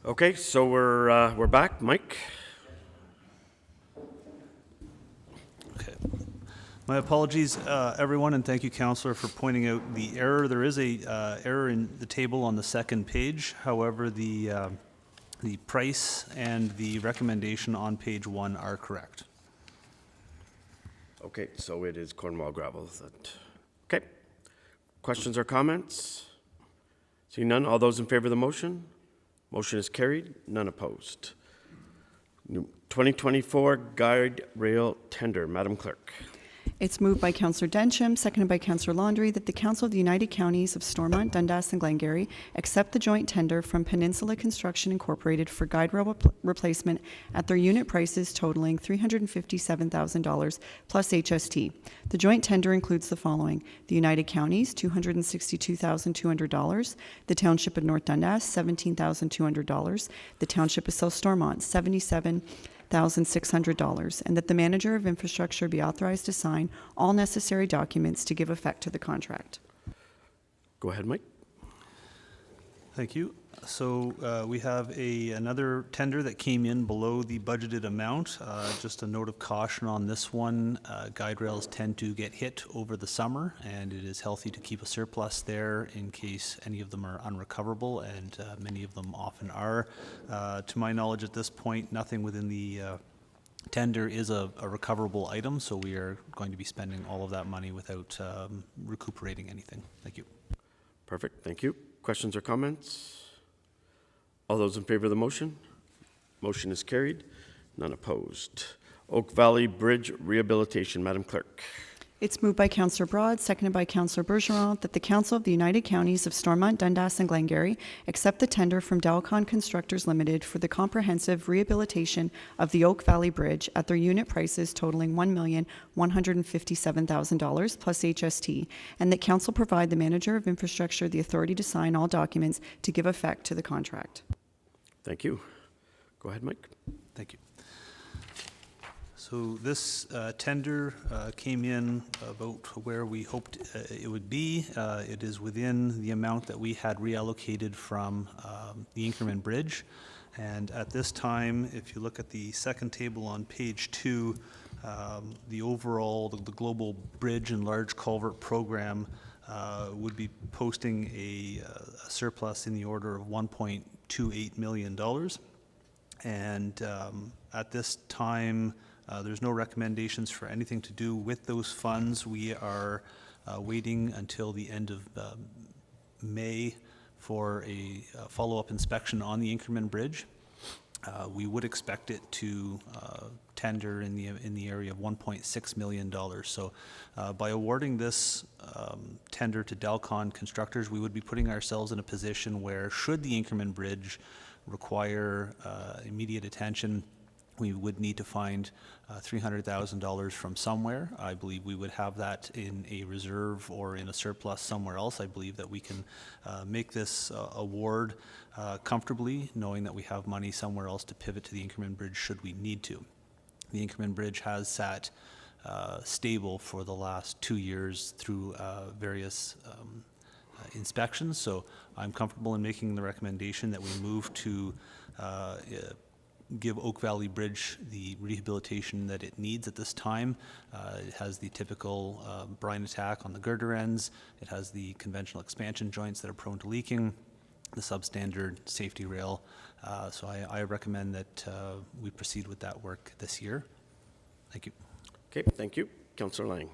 Okay, so we're back. Mike? Okay. My apologies, everyone, and thank you, Councillor, for pointing out the error. There is a error in the table on the second page. However, the price and the recommendation on page 1 are correct. Okay, so it is Cornwall gravel. Okay. Questions or comments? Seeing none, all those in favor of the motion? Motion is carried, none opposed. 2024 guide rail tender. Madam Clerk. It's moved by Councillor Densham, seconded by Councillor Laundrie, that the Council of the United Counties of Stormont, Dundas and Glengarry accept the joint tender from Peninsula Construction Incorporated for guide rail replacement at their unit prices totaling $357,000 plus HST. The joint tender includes the following: the United Counties, $262,200, the Township of North Dundas, $17,200, the Township of South Stormont, $77,600, and that the manager of infrastructure be authorized to sign all necessary documents to give effect to the contract. Go ahead, Mike. Thank you. So we have another tender that came in below the budgeted amount. Just a note of caution on this one. Guide rails tend to get hit over the summer, and it is healthy to keep a surplus there in case any of them are unrecoverable, and many of them often are. To my knowledge at this point, nothing within the tender is a recoverable item, so we are going to be spending all of that money without recuperating anything. Thank you. Perfect, thank you. Questions or comments? All those in favor of the motion? Motion is carried, none opposed. Oak Valley Bridge Rehabilitation. Madam Clerk. It's moved by Councillor Broad, seconded by Councillor Bergeron, that the Council of the United Counties of Stormont, Dundas and Glengarry accept the tender from Dalcon Constructors Limited for the comprehensive rehabilitation of the Oak Valley Bridge at their unit prices totaling $1,157,000 plus HST, and that Council provide the manager of infrastructure the authority to sign all documents to give effect to the contract. Thank you. Go ahead, Mike. Thank you. So this tender came in about where we hoped it would be. It is within the amount that we had reallocated from the Inkerman Bridge. And at this time, if you look at the second table on page 2, the overall, the global bridge and large culvert program would be posting a surplus in the order of $1.28 million. And at this time, there's no recommendations for anything to do with those funds. We are waiting until the end of May for a follow-up inspection on the Inkerman Bridge. We would expect it to tender in the area of $1.6 million. So by awarding this tender to Dalcon Constructors, we would be putting ourselves in a position where, should the Inkerman Bridge require immediate attention, we would need to find $300,000 from somewhere. I believe we would have that in a reserve or in a surplus somewhere else. I believe that we can make this award comfortably, knowing that we have money somewhere else to pivot to the Inkerman Bridge should we need to. The Inkerman Bridge has sat stable for the last 2 years through various inspections, so I'm comfortable in making the recommendation that we move to give Oak Valley Bridge the rehabilitation that it needs at this time. It has the typical brine attack on the girder ends. It has the conventional expansion joints that are prone to leaking, the substandard safety rail. So I recommend that we proceed with that work this year. Thank you. Okay, thank you. Councillor Lang.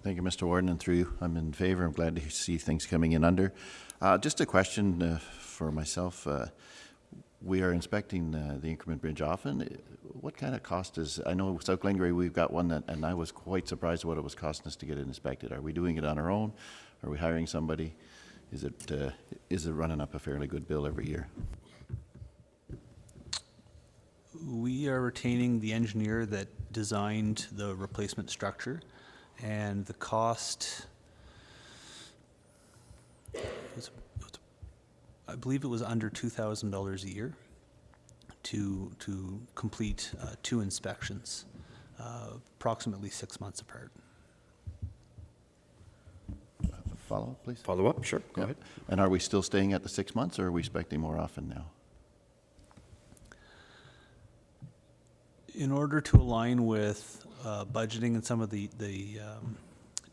Thank you, Mr. Warden, and through you, I'm in favor. I'm glad to see things coming in under. Just a question for myself. We are inspecting the Inkerman Bridge often. What kind of cost is, I know South Glengarry, we've got one that, and I was quite surprised what it was costing us to get it inspected. Are we doing it on our own? Are we hiring somebody? Is it running up a fairly good bill every year? We are retaining the engineer that designed the replacement structure, and the cost, I believe it was under $2,000 a year to complete 2 inspections, follow-up, please? Follow up, sure, go Yeah. ahead. And are we still staying at the 6 months, or are we expecting more often now? In order to align with budgeting and some of the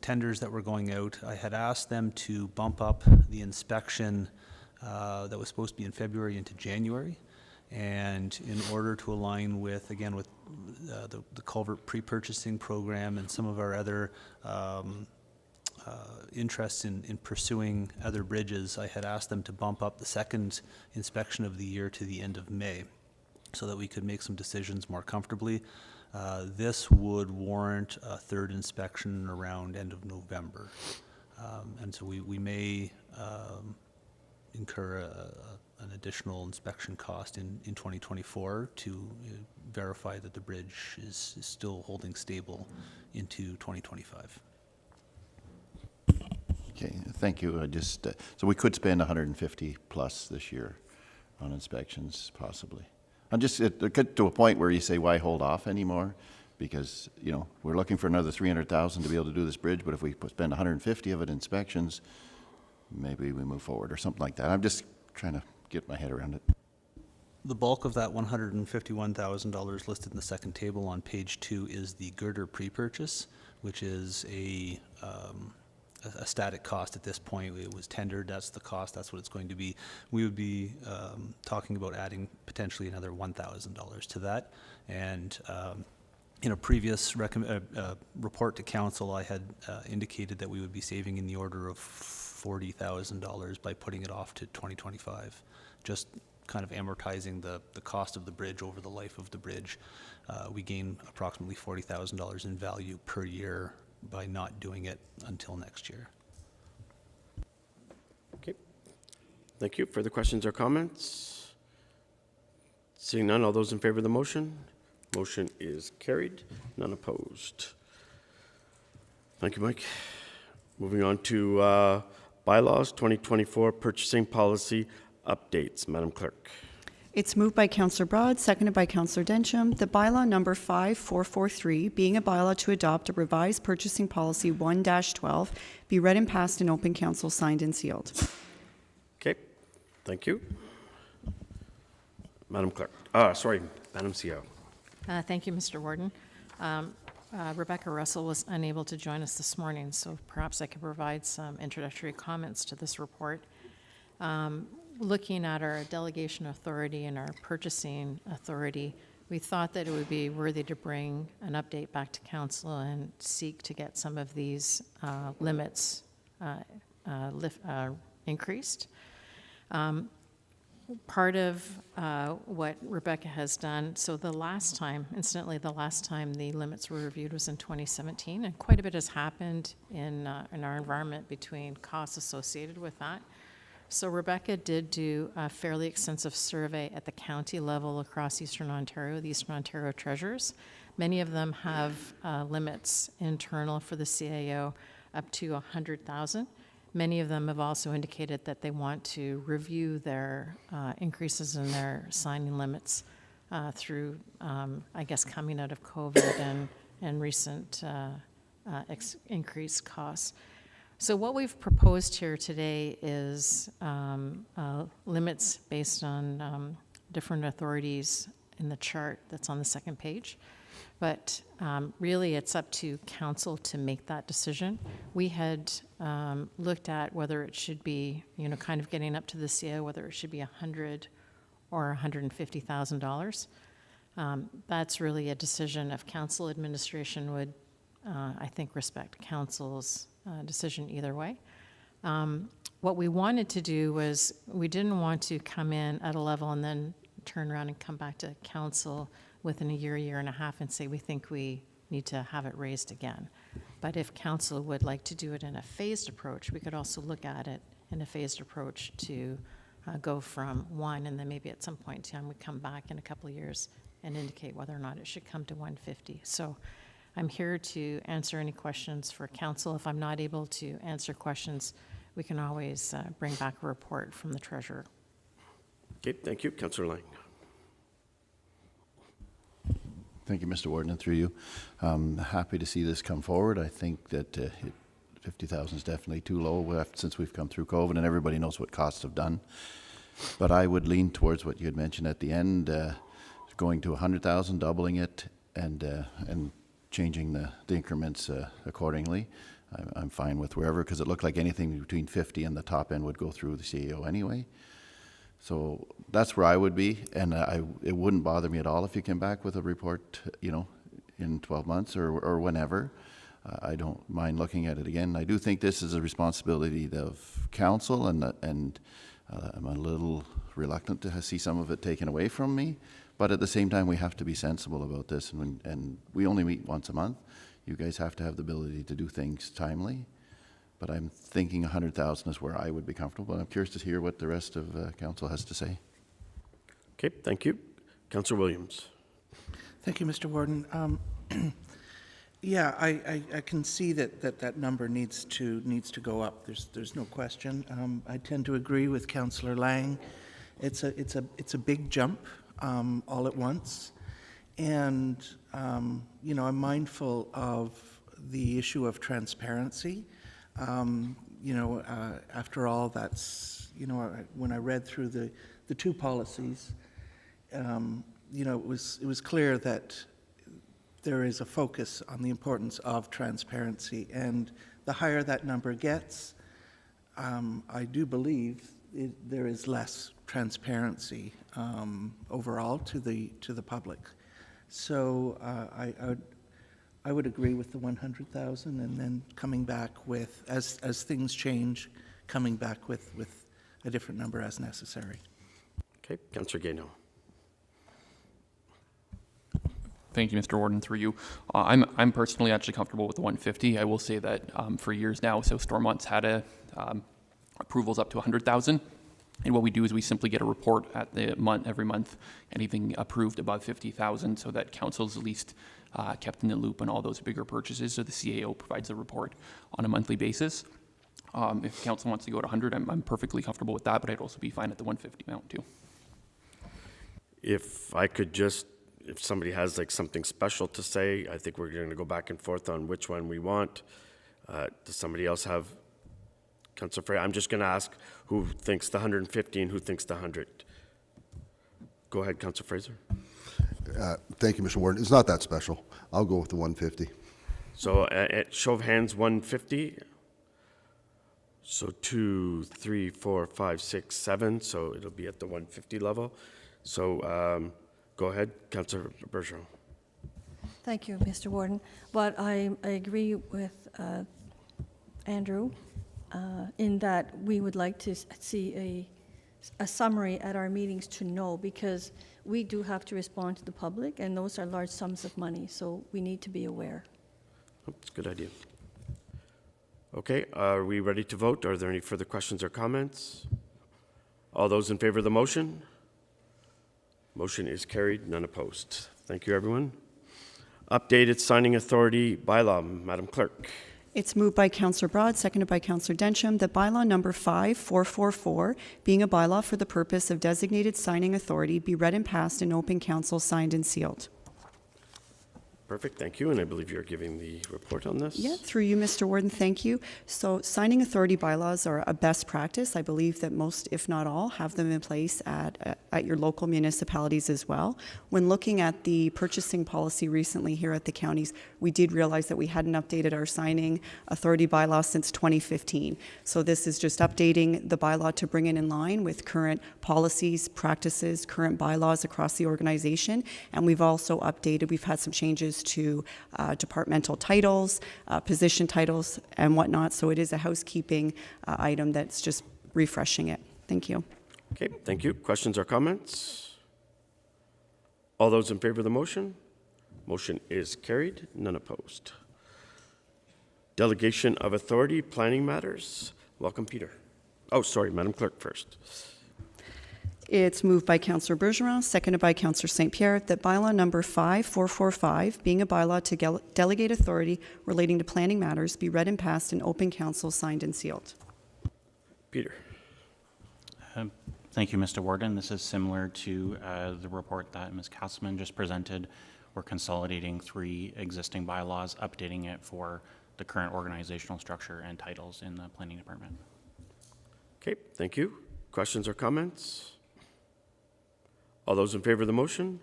tenders that were going out, I had asked them to bump up the inspection that was supposed to be in February into January. And in order to align with, again, with the culvert pre-purchasing program and some of our other interests in pursuing other bridges, I had asked them to bump up the second inspection of the year to the end of May, so that we could make some decisions more comfortably. This would warrant a third inspection around end of November. And so we may incur an additional inspection cost in 2024 to verify that the bridge is still holding stable into 2025. Okay, thank you. So we could spend 150 plus this year on inspections, possibly. I'm just get to a point where you say, why hold off anymore? Because, you know, we're looking for another 300,000 to be able to do this bridge, but if we spend 150 of it in inspections, maybe we move forward or something like that. I'm just trying to get my head around it. The bulk of that $151,000 listed in the second table on page 2 is the girder pre-purchase, which is a static cost at this point. It was tendered, that's the cost, that's what it's going to be. We would be talking about adding potentially another $1,000 to that. And in a previous report to council, I had indicated that we would be saving in the order of $40,000 by putting it off to 2025, just kind of amortizing the cost of the bridge over the life of the bridge. We gain approximately $40,000 in value per year by not doing it until next year. Okay. Thank you. Further questions or comments? Seeing none, all those in favor of the motion? Motion is carried. None opposed. Thank you, Mike. Moving on to bylaws 2024 purchasing policy updates. Madam Clerk. It's moved by Councillor Broad, seconded by Councillor Densham. The bylaw number 5443, being a bylaw to adopt a revised purchasing policy 1-12, be read and passed in open council, signed and sealed. Okay. Thank you. Madam Clerk. Sorry, Madam CEO. Thank you, Mr. Warden. Rebecca Russell was unable to join us this morning, so perhaps I could provide some introductory comments to this report. Looking at our delegation authority and our purchasing authority, we thought that it would be worthy to bring an update back to council and seek to get some of these limits increased. Part of what Rebecca has done, so the last time the limits were reviewed was in 2017, and quite a bit has happened in our environment between costs associated with that. So Rebecca did do a fairly extensive survey at the county level across Eastern Ontario, the Eastern Ontario Treasurers. Many of them have limits internal for the CAO up to 100,000. Many of them have also indicated that they want to review their increases in their signing limits through, I guess, coming out of COVID and recent increased costs. So what we've proposed here today is limits based on different authorities in the chart that's on the second page. But really, it's up to council to make that decision. We had looked at whether it should be, kind of getting up to the CAO, whether it should be $100,000 or $150,000. That's really a decision of council. Administration would, I think, respect council's decision either way. What we wanted to do was we didn't want to come in at a level and then turn around and come back to council within a year and a half and say we think we need to have it raised again. But if council would like to do it in a phased approach, we could also look at it in a phased approach to go from 1, and then maybe at some point in time we come back in a couple of years and indicate whether or not it should come to 150. So I'm here to answer any questions for council. If I'm not able to answer questions, we can always bring back a report from the treasurer. Okay, thank you. Councillor Lang. Thank you, Mr. Warden, and through you. Happy to see this come forward. I think that 50,000 is definitely too low since we've come through COVID and everybody knows what costs have done. But I would lean towards what you had mentioned at the end, going to 100,000, doubling it, and changing the increments accordingly. I'm fine with wherever, because it looked like anything between 50 and the top end would go through the CAO anyway. So that's where I would be, and it wouldn't bother me at all if you came back with a report, in 12 months or whenever. I don't mind looking at it again. I do think this is a responsibility of council, and I'm a little reluctant to see some of it taken away from me. But at the same time, we have to be sensible about this, and we only meet once a month. You guys have to have the ability to do things timely. But I'm thinking 100,000 is where I would be comfortable. I'm curious to hear what the rest of council has to say. Okay, thank you. Councillor Williams. Thank you, Mr. Warden. Yeah, I can see that number needs to go up. There's no question. I tend to agree with Councillor Lang. It's a big jump all at once, and I'm mindful of the issue of transparency. After all, that's when I read through the two policies, it was clear that there is a focus on the importance of transparency, and the higher that number gets, I do believe there is less transparency overall to the public. So I would agree with the 100,000, and then coming back with, as things change, coming back with a different number as necessary. Okay, Councillor Gayno. Thank you, Mr. Warden, through you. I'm personally actually comfortable with the 150. I will say that for years now, so Stormont's had approvals up to 100,000. And what we do is we simply get a report at the every month, anything approved above 50,000, so that council's at least kept in the loop on all those bigger purchases. So the CAO provides a report on a monthly basis. If council wants to go to 100, I'm perfectly comfortable with that, but I'd also be fine at the 150 amount too. If I could if somebody has like something special to say, I think we're going to go back and forth on which one we want. Does somebody else have? Councillor Fraser, I'm just going to ask who thinks the 150 and who thinks the 100. Go ahead, Councillor Fraser. Thank you, Mr. Warden. It's not that special. I'll go with the 150. So at show of hands, 150. So 2, 3, 4, 5, 6, 7. So it'll be at the 150 level. So go ahead, Councillor Bergeron. Thank you, Mr. Warden. But I agree with Andrew in that we would like to see a summary at our meetings to know, because we do have to respond to the public, and those are large sums of money, so we need to be aware. That's a good idea. Okay, are we ready to vote? Are there any further questions or comments? All those in favor of the motion? Motion is carried, none opposed. Thank you, everyone. Updated signing authority bylaw, Madam Clerk. It's moved by Councillor Broad, seconded by Councillor Densham, that bylaw number 5444, being a bylaw for the purpose of designated signing authority, be read and passed in open council, signed and sealed. Perfect, thank you, and I believe you're giving the report on this. Yeah, through you, Mr. Warden, thank you. So signing authority bylaws are a best practice. I believe that most, if not all, have them in place at your local municipalities as well. When looking at the purchasing policy recently here at the counties, we did realize that we hadn't updated our signing authority bylaw since 2015. So this is just updating the bylaw to bring it in line with current policies, practices, current bylaws across the organization. And we've also updated, we've had some changes to departmental titles, position titles, and whatnot. So it is a housekeeping item that's just refreshing it. Thank you. Okay, thank you. Questions or comments? All those in favor of the motion? Motion is carried, none opposed. Delegation of authority, planning matters. Welcome, Peter. Oh, sorry, Madam Clerk first. It's moved by Councillor Bergeron, seconded by Councillor St. Pierre, that bylaw number 5445, being a bylaw to delegate authority relating to planning matters, be read and passed in open council, signed and sealed. Peter. Thank you, Mr. Warden. This is similar to the report that Ms. Castleman just presented. We're consolidating 3 existing bylaws, updating it for the current organizational structure and titles in the planning department. Okay, thank you. Questions or comments? All those in favor of the motion?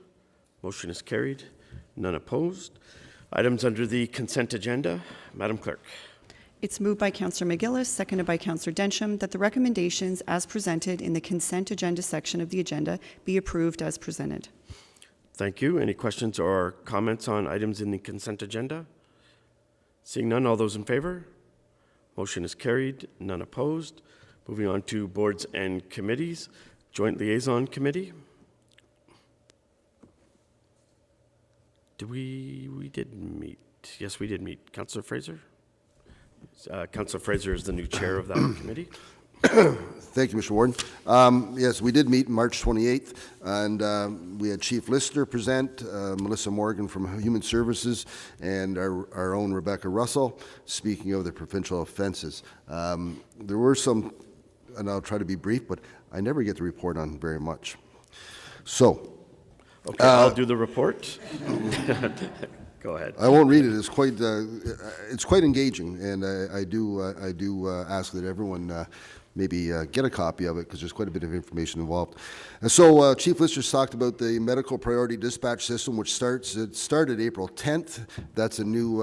Motion is carried. None opposed. Items under the consent agenda. Madam Clerk. It's moved by Councillor McGillis, seconded by Councillor Densham, that the recommendations as presented in the consent agenda section of the agenda be approved as presented. Thank you. Any questions or comments on items in the consent agenda? Seeing none, all those in favor? Motion is carried. None opposed. Moving on to boards and committees. Joint Liaison Committee. We did meet. Yes, we did meet. Councillor Fraser? Councillor Fraser is the new chair of that committee. Thank you, Mr. Warden. Yes, we did meet March 28th, and we had Chief Lister present, Melissa Morgan from Human Services, and our own Rebecca Russell, speaking of the provincial offences. There were some, and I'll try to be brief, but I never get to report on very much. So, okay, I'll do the report. Go ahead. I won't read it. It's quite engaging, and I do ask that everyone maybe get a copy of it, because there's quite a bit of information involved. And so Chief Lister's talked about the medical priority dispatch system, which started April 10th. That's a new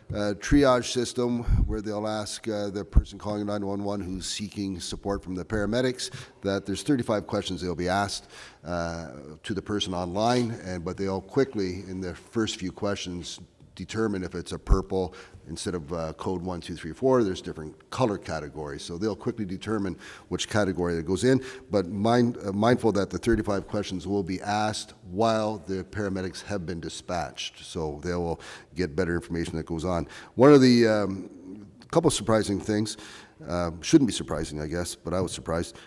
triage system where they'll ask the person calling 911 who's seeking support from the paramedics that there's 35 questions they'll be asked to the person online, but they'll quickly, in the first few questions, determine if it's a purple. Instead of code 1, 2, 3, 4, there's different color categories. So they'll quickly determine which category that goes in, but mindful that the 35 questions will be asked while the paramedics have been dispatched. So they will get better information that goes on. One of the couple surprising things, shouldn't be surprising, I guess, but I was surprised.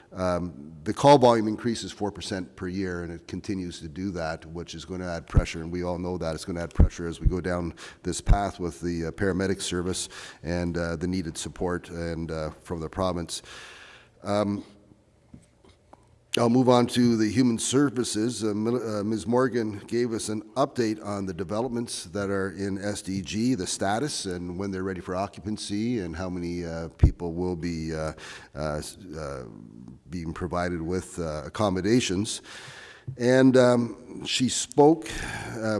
The call volume increases 4% per year, and it continues to do that, which is going to add pressure, and we all know that it's going to add pressure as we go down this path with the paramedic service and the needed support and from the province. I'll move on to the human services. Ms. Morgan gave us an update on the developments that are in SDG, the status, and when they're ready for occupancy, and how many people will be being provided with accommodations. And she spoke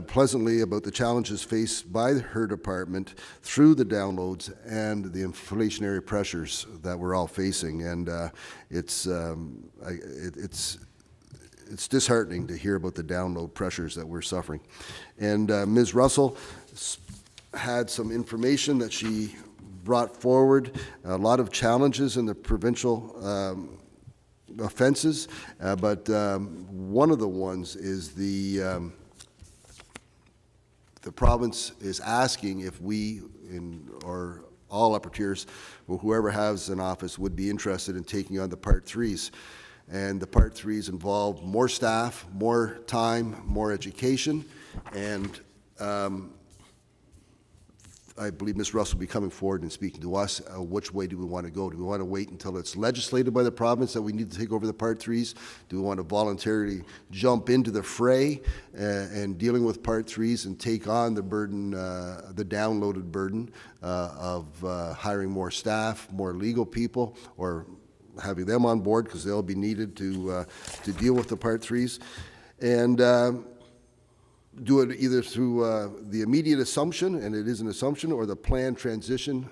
pleasantly about the challenges faced by her department through the downloads and the inflationary pressures that we're all facing. And it's disheartening to hear about the download pressures that we're suffering. And Ms. Russell had some information that she brought forward, a lot of challenges in the provincial offenses, but one of the ones is the province is asking if we, or all upper tiers, or whoever has an office, would be interested in taking on the Part 3s. And the Part 3s involve more staff, more time, more education, and I believe Ms. Russell will be coming forward and speaking to us. Which way do we want to go? Do we want to wait until it's legislated by the province that we need to take over the Part 3s? Do we want to voluntarily jump into the fray and dealing with Part 3s and take on the burden, the downloaded burden of hiring more staff, more legal people, or having them on board because they'll be needed to deal with the Part 3s? And do it either through the immediate assumption, and it is an assumption, or the planned transition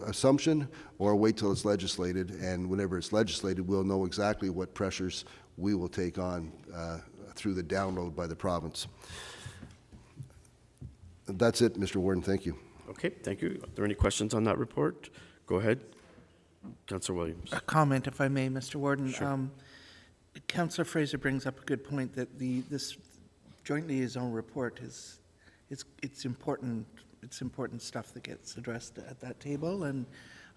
assumption, or wait till it's legislated, and whenever it's legislated, we'll know exactly what pressures we will take on through the download by the province. That's it, Mr. Warden. Thank you. Okay, thank you. Are there any questions on that report? Go ahead. Councillor Williams. A comment, if I may, Mr. Warden. Sure. Councillor Fraser brings up a good point that this joint liaison report is it's important stuff that gets addressed at that table, and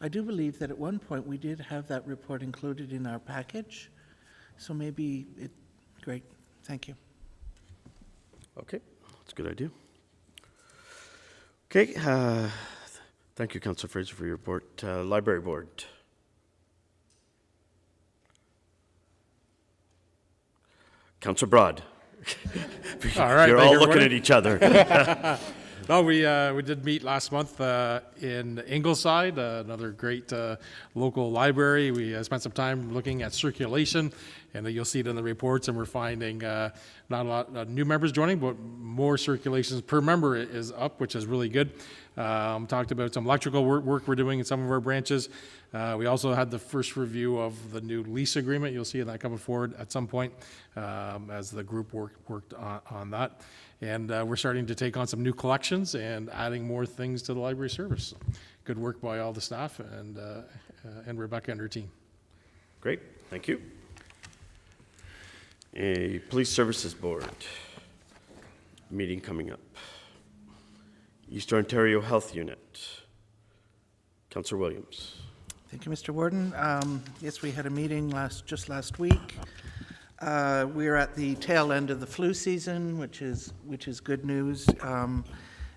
I do believe that at one point we did have that report included in our package, so maybe great. Thank you. Okay, that's a good idea. Okay, thank you, Councillor Fraser, for your report. Library Board. All right, You're all looking at each other. No, we did meet last month in Ingleside, another great local library. We spent some time looking at circulation, and you'll see it in the reports, and we're finding not a lot of new members joining, but more circulations per member is up, which is really good. Talked about some electrical work we're doing in some of our branches. We also had the first review of the new lease agreement. You'll see that coming forward at some point as the group worked on that. And we're starting to take on some new collections and adding more things to the library service. Good work by all the staff and Rebecca and her team. Great, thank you. A Police Services Board meeting coming up. Eastern Ontario Health Unit. Councillor Williams. Thank you, Mr. Warden. Yes, we had a meeting just last week. We're at the tail end of the flu season, which is good news.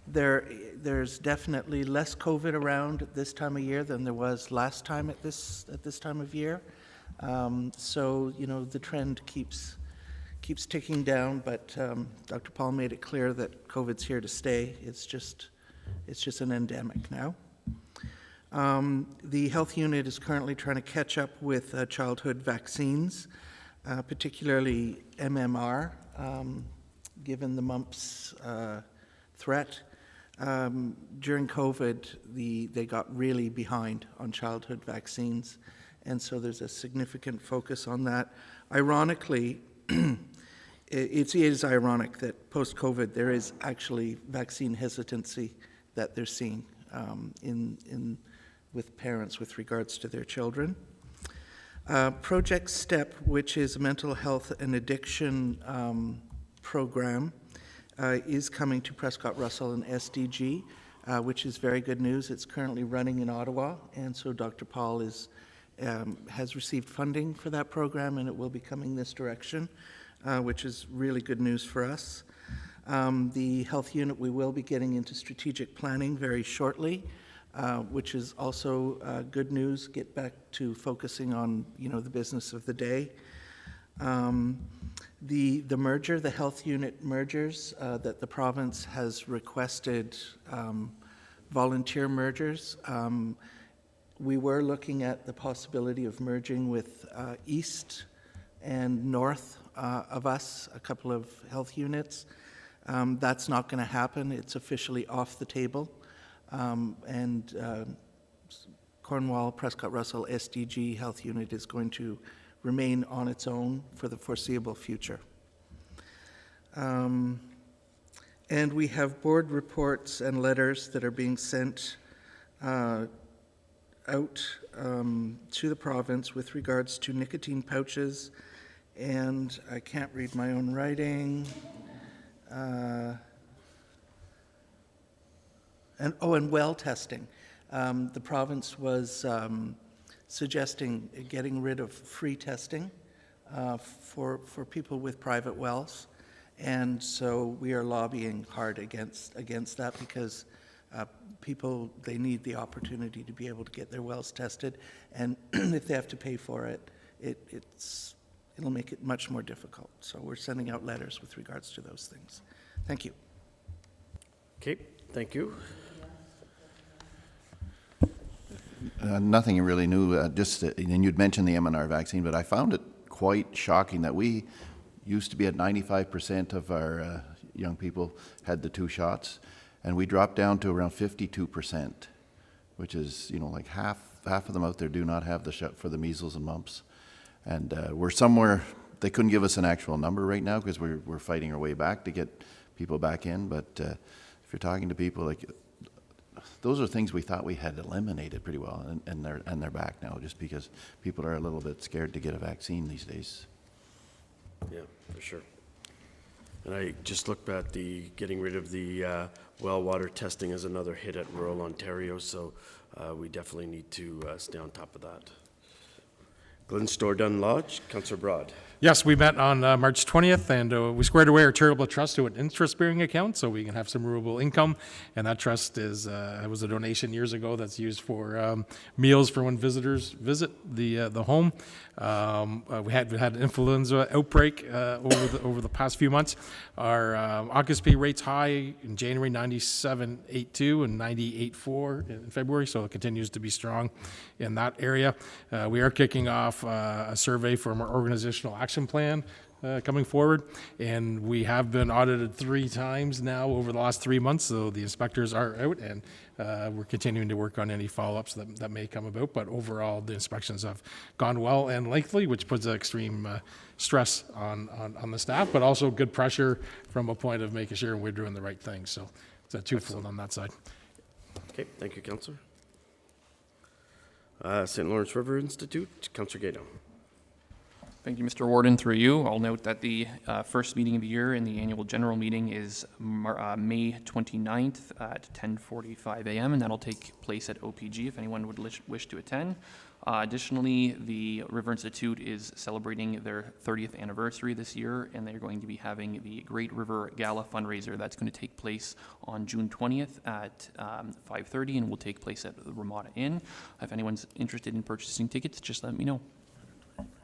There's definitely less COVID around at this time of year than there was last time at this time of year. So the trend keeps ticking down, but Dr. Paul made it clear that COVID's here to stay. It's just an endemic now. The health unit is currently trying to catch up with childhood vaccines, particularly MMR, given the mumps threat. During COVID, they got really behind on childhood vaccines, and so there's a significant focus on that. Ironically, it is ironic that post-COVID there is actually vaccine hesitancy that they're seeing with parents with regards to their children. Project STEP, which is a mental health and addiction program, is coming to Prescott Russell and SDG, which is very good news. It's currently running in Ottawa, and so Dr. Paul has received funding for that program, and it will be coming this direction, which is really good news for us. The health unit, we will be getting into strategic planning very shortly, which is also good news. Get back to focusing on the business of the day. The merger, the health unit mergers that the province has requested, volunteer mergers. We were looking at the possibility of merging with east and north of us, a couple of health units. That's not going to happen. It's officially off the table. And Cornwall, Prescott Russell, SDG Health Unit is going to remain on its own for the foreseeable future. And we have board reports and letters that are being sent out to the province with regards to nicotine pouches, and I can't read my own writing. And well testing. The province was suggesting getting rid of free testing for people with private wells, and so we are lobbying hard against that because people, they need the opportunity to be able to get their wells tested, and if they have to pay for it, it'll make it much more difficult. So we're sending out letters with regards to those things. Thank you. Okay, thank you. Nothing really new, and you'd mentioned the MNR vaccine, but I found it quite shocking that we used to be at 95% of our young people had the 2 shots, and we dropped down to around 52%, which is, like half of them out there do not have the shot for the measles and mumps. And we're somewhere, they couldn't give us an actual number right now because we're fighting our way back to get people back in, but if you're talking to people, like, those are things we thought we had eliminated pretty well, and they're back now just because people are a little bit scared to get a vaccine these days. Yeah, for sure. And I just looked at the getting rid of the well water testing as another hit at rural Ontario, so we definitely need to stay on top of that. Glenstore Dunn Lodge, Councillor Broad. Yes, we met on March 20th, and we squared away our charitable trust to an interest-bearing account so we can have some renewable income. And that trust is was a donation years ago that's used for meals for when visitors visit the home. We had an influenza outbreak over the past few months. Our occupancy rates high in January, 97.82 and 98.4 in February, so it continues to be strong in that area. We are kicking off a survey from our organizational action plan coming forward, and we have been audited 3 times now over the last 3 months, so the inspectors are out, and we're continuing to work on any follow-ups that may come about, but overall the inspections have gone well and lengthy, which puts extreme stress on the staff, but also good pressure from a point of making sure we're doing the right thing, so it's a twofold on that side. Okay, thank you, Councillor. St. Lawrence River Institute, Councillor Gato. Thank you, Mr. Warden. Through you, I'll note that the first meeting of the year and the annual general meeting is May 29th at 10:45 a.m., and that'll take place at OPG if anyone would wish to attend. Additionally, the River Institute is celebrating their 30th anniversary this year, and they're going to be having the Great River Gala fundraiser that's going to take place on June 20th at 5:30 and will take place at the Ramada Inn. If anyone's interested in purchasing tickets, just let me know.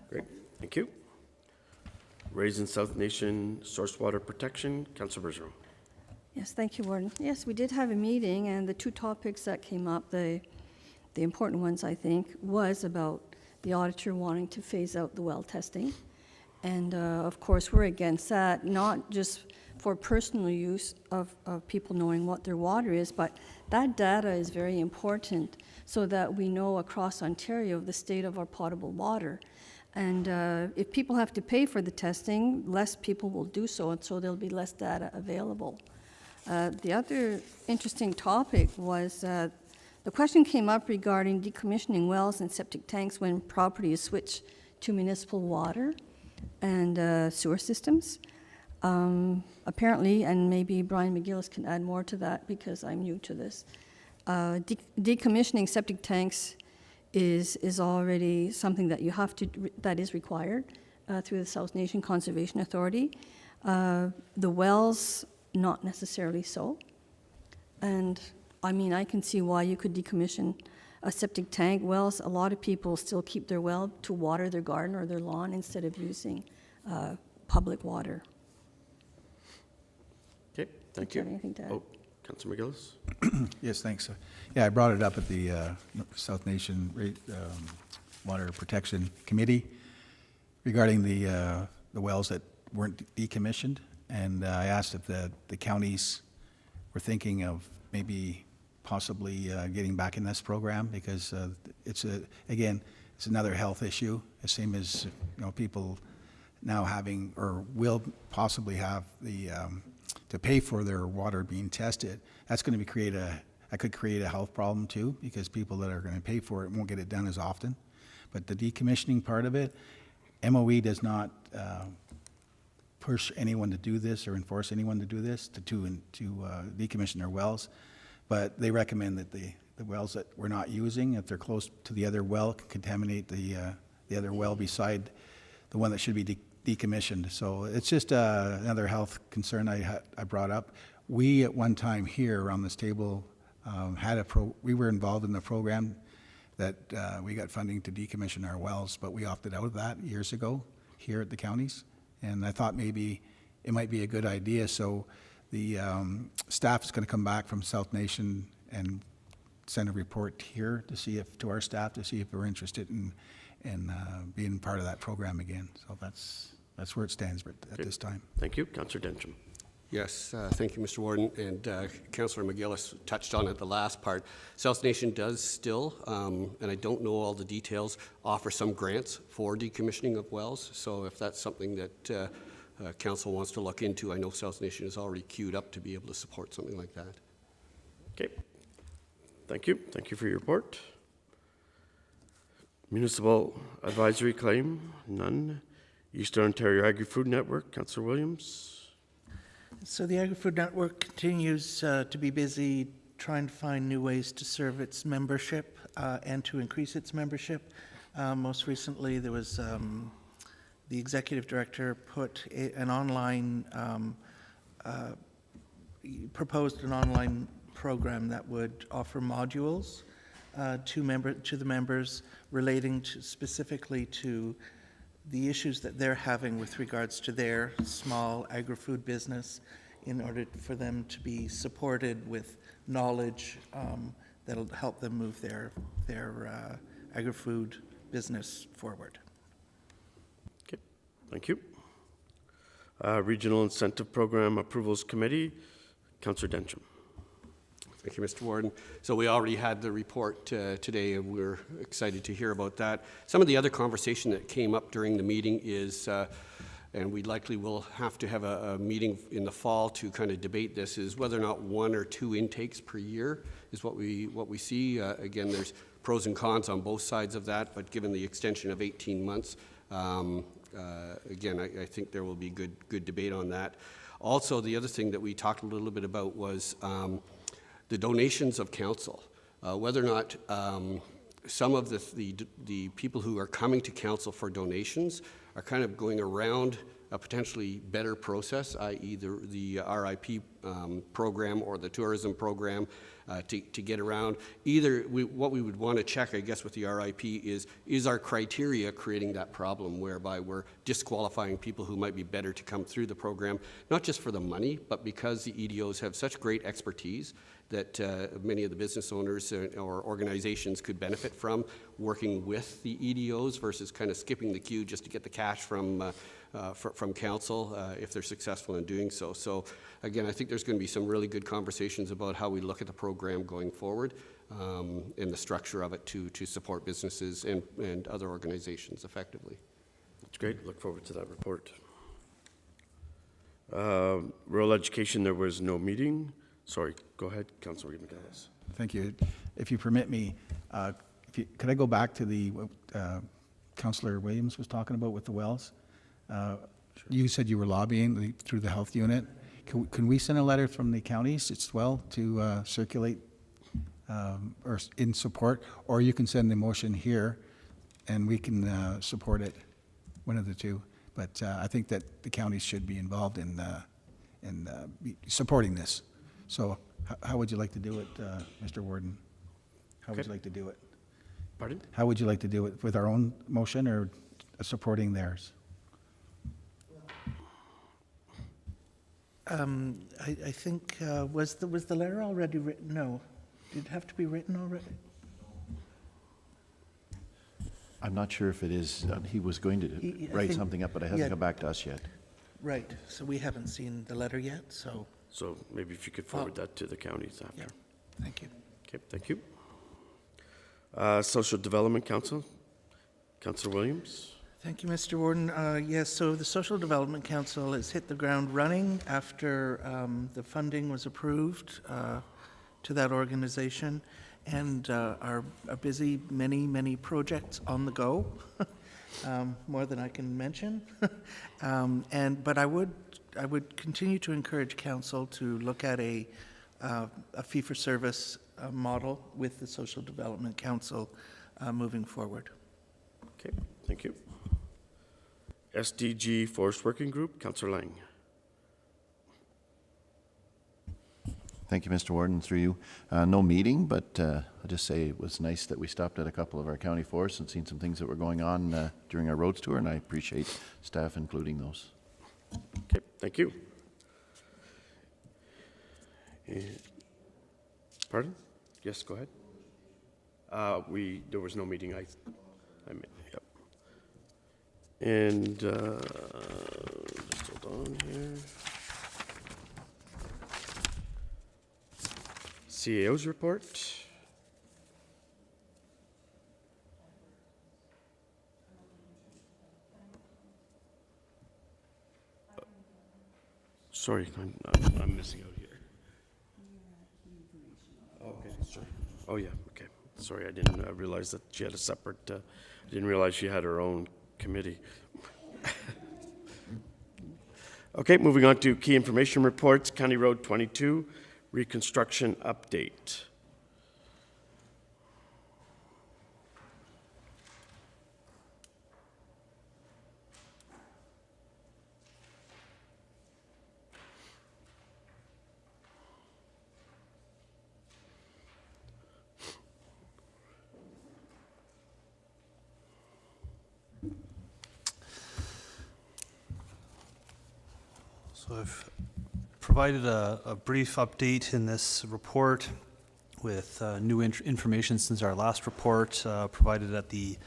Great, thank you. Raisin South Nation Source Water Protection, Councillor Bergeron. Yes, thank you, Warden. Yes, we did have a meeting, and the 2 topics that came up, the important ones, I think, was about the auditor wanting to phase out the well testing. And of course, we're against that, not just for personal use of people knowing what their water is, but that data is very important so that we know across Ontario the state of our potable water. And if people have to pay for the testing, less people will do so, and so there'll be less data available. The other interesting topic was the question came up regarding decommissioning wells and septic tanks when property is switched to municipal water and sewer systems. Apparently, and maybe Brian McGillis can add more to that because I'm new to this, decommissioning septic tanks is already something that you have to, that is required through the South Nation Conservation Authority. The wells, not necessarily so. And I mean, I can see why you could decommission a septic tank. Wells, a lot of people still keep their well to water their garden or their lawn instead of using public water. Okay, thank Do you you. have anything to add? Oh, Councillor McGillis. Yes, thanks. Yeah, I brought it up at the South Nation Water Protection Committee regarding the wells that weren't decommissioned, and I asked if the counties were thinking of maybe possibly getting back in this program, because it's another health issue, the same as people now having or will possibly have the to pay for their water being tested. That's going to could create a health problem too, because people that are going to pay for it won't get it done as often. But the decommissioning part of it, MOE does not push anyone to do this or enforce anyone to do this, to decommission their wells. But they recommend that the wells that we're not using, if they're close to the other well, can contaminate the other well beside the one that should be decommissioned. So it's just another health concern I brought up. We at one time here around this table we were involved in the program that we got funding to decommission our wells, but we opted out of that years ago here at the counties. And I thought maybe it might be a good idea. So the staff is going to come back from South Nation and send a report here to our staff to see if we're interested in being part of that program again. So that's where it stands at this time. Thank you. Councillor Densham. Yes, thank you, Mr. Warden. And Councillor McGillis touched on it the last part. South Nation does still, and I don't know all the details, offer some grants for decommissioning of wells. So if that's something that Council wants to look into, I know South Nation is already queued up to be able to support something like that. Okay. Thank you. Thank you for your report. Municipal advisory claim, none. Eastern Ontario Agri-Food Network, Councillor Williams. So the Agri-Food Network continues to be busy trying to find new ways to serve its membership and to increase its membership. Most recently, there was the executive director put an online, proposed an online program that would offer modules to the members relating specifically to the issues that they're having with regards to their small agri-food business, in order for them to be supported with knowledge that'll help them move their agri-food business forward. Okay, thank you. Regional Incentive Program Approvals Committee, Councillor Densham. Thank you, Mr. Warden. So we already had the report today, and we're excited to hear about that. Some of the other conversation that came up during the meeting is, and we likely will have to have a meeting in the fall to kind of debate this, is whether or not 1 or 2 intakes per year is what we see. Again, there's pros and cons on both sides of that, but given the extension of 18 months, again, I think there will be good debate on that. Also, the other thing that we talked a little bit about was the donations of council, whether or not some of the people who are coming to council for donations are kind of going around a potentially better process, i.e. the RIP program or the tourism program, to get around. Either what we would want to check, I guess, with the RIP is our criteria creating that problem whereby we're disqualifying people who might be better to come through the program, not just for the money, but because the EDOs have such great expertise that many of the business owners or organizations could benefit from working with the EDOs versus kind of skipping the queue just to get the cash from council if they're successful in doing so. So again, I think there's going to be some really good conversations about how we look at the program going forward and the structure of it to support businesses and other organizations effectively. That's great. Look forward to that report. Rural education, there was no meeting. Sorry, go ahead, Councillor McGinnis. Thank you. If you permit me, could I go back to the Councillor Williams was talking about with the wells? Sure. You said you were lobbying through the health unit. Can we send a letter from the counties as well to circulate or in support, or you can send the motion here and we can support it, one of the two. But I think that the counties should be involved in supporting this. So how would you like to do it, Mr. Warden? How would you like to do it? Pardon? How would you like to do it? With our own motion or supporting theirs? I think, was the letter already written? No. Did it have to be written already? I'm not sure if it is. He was going to write something up, but it hasn't come back to us yet. Right. So we haven't seen the letter yet, so. So maybe if you could forward that to the counties after. Yeah. Thank you. Okay, thank you. Social Development Council, Councillor Williams. Thank you, Mr. Warden. Yes, so the Social Development Council has hit the ground running after the funding was approved to that organization, and are busy, many projects on the go, more than I can mention. But I would continue to encourage council to look at a fee-for-service model with the Social Development Council moving forward. Okay, thank you. SDG Forest Working Group, Councillor Lang. Thank you, Mr. Warden, through you. No meeting, but I'll just say it was nice that we stopped at a couple of our county forests and seen some things that were going on during our roads tour, and I appreciate staff including those. Okay, thank you. Pardon? Yes, go ahead. There was no meeting. I mean, yep. And just hold on here. CAO's report. Sorry, I'm missing out here. Okay, sorry. Oh, yeah, okay. Sorry, I didn't realize that she had a separate, I didn't realize she had her own committee. Okay, moving on to key information reports. County Road 22, reconstruction update. So I've provided a brief update in this report with new information since our last report provided at the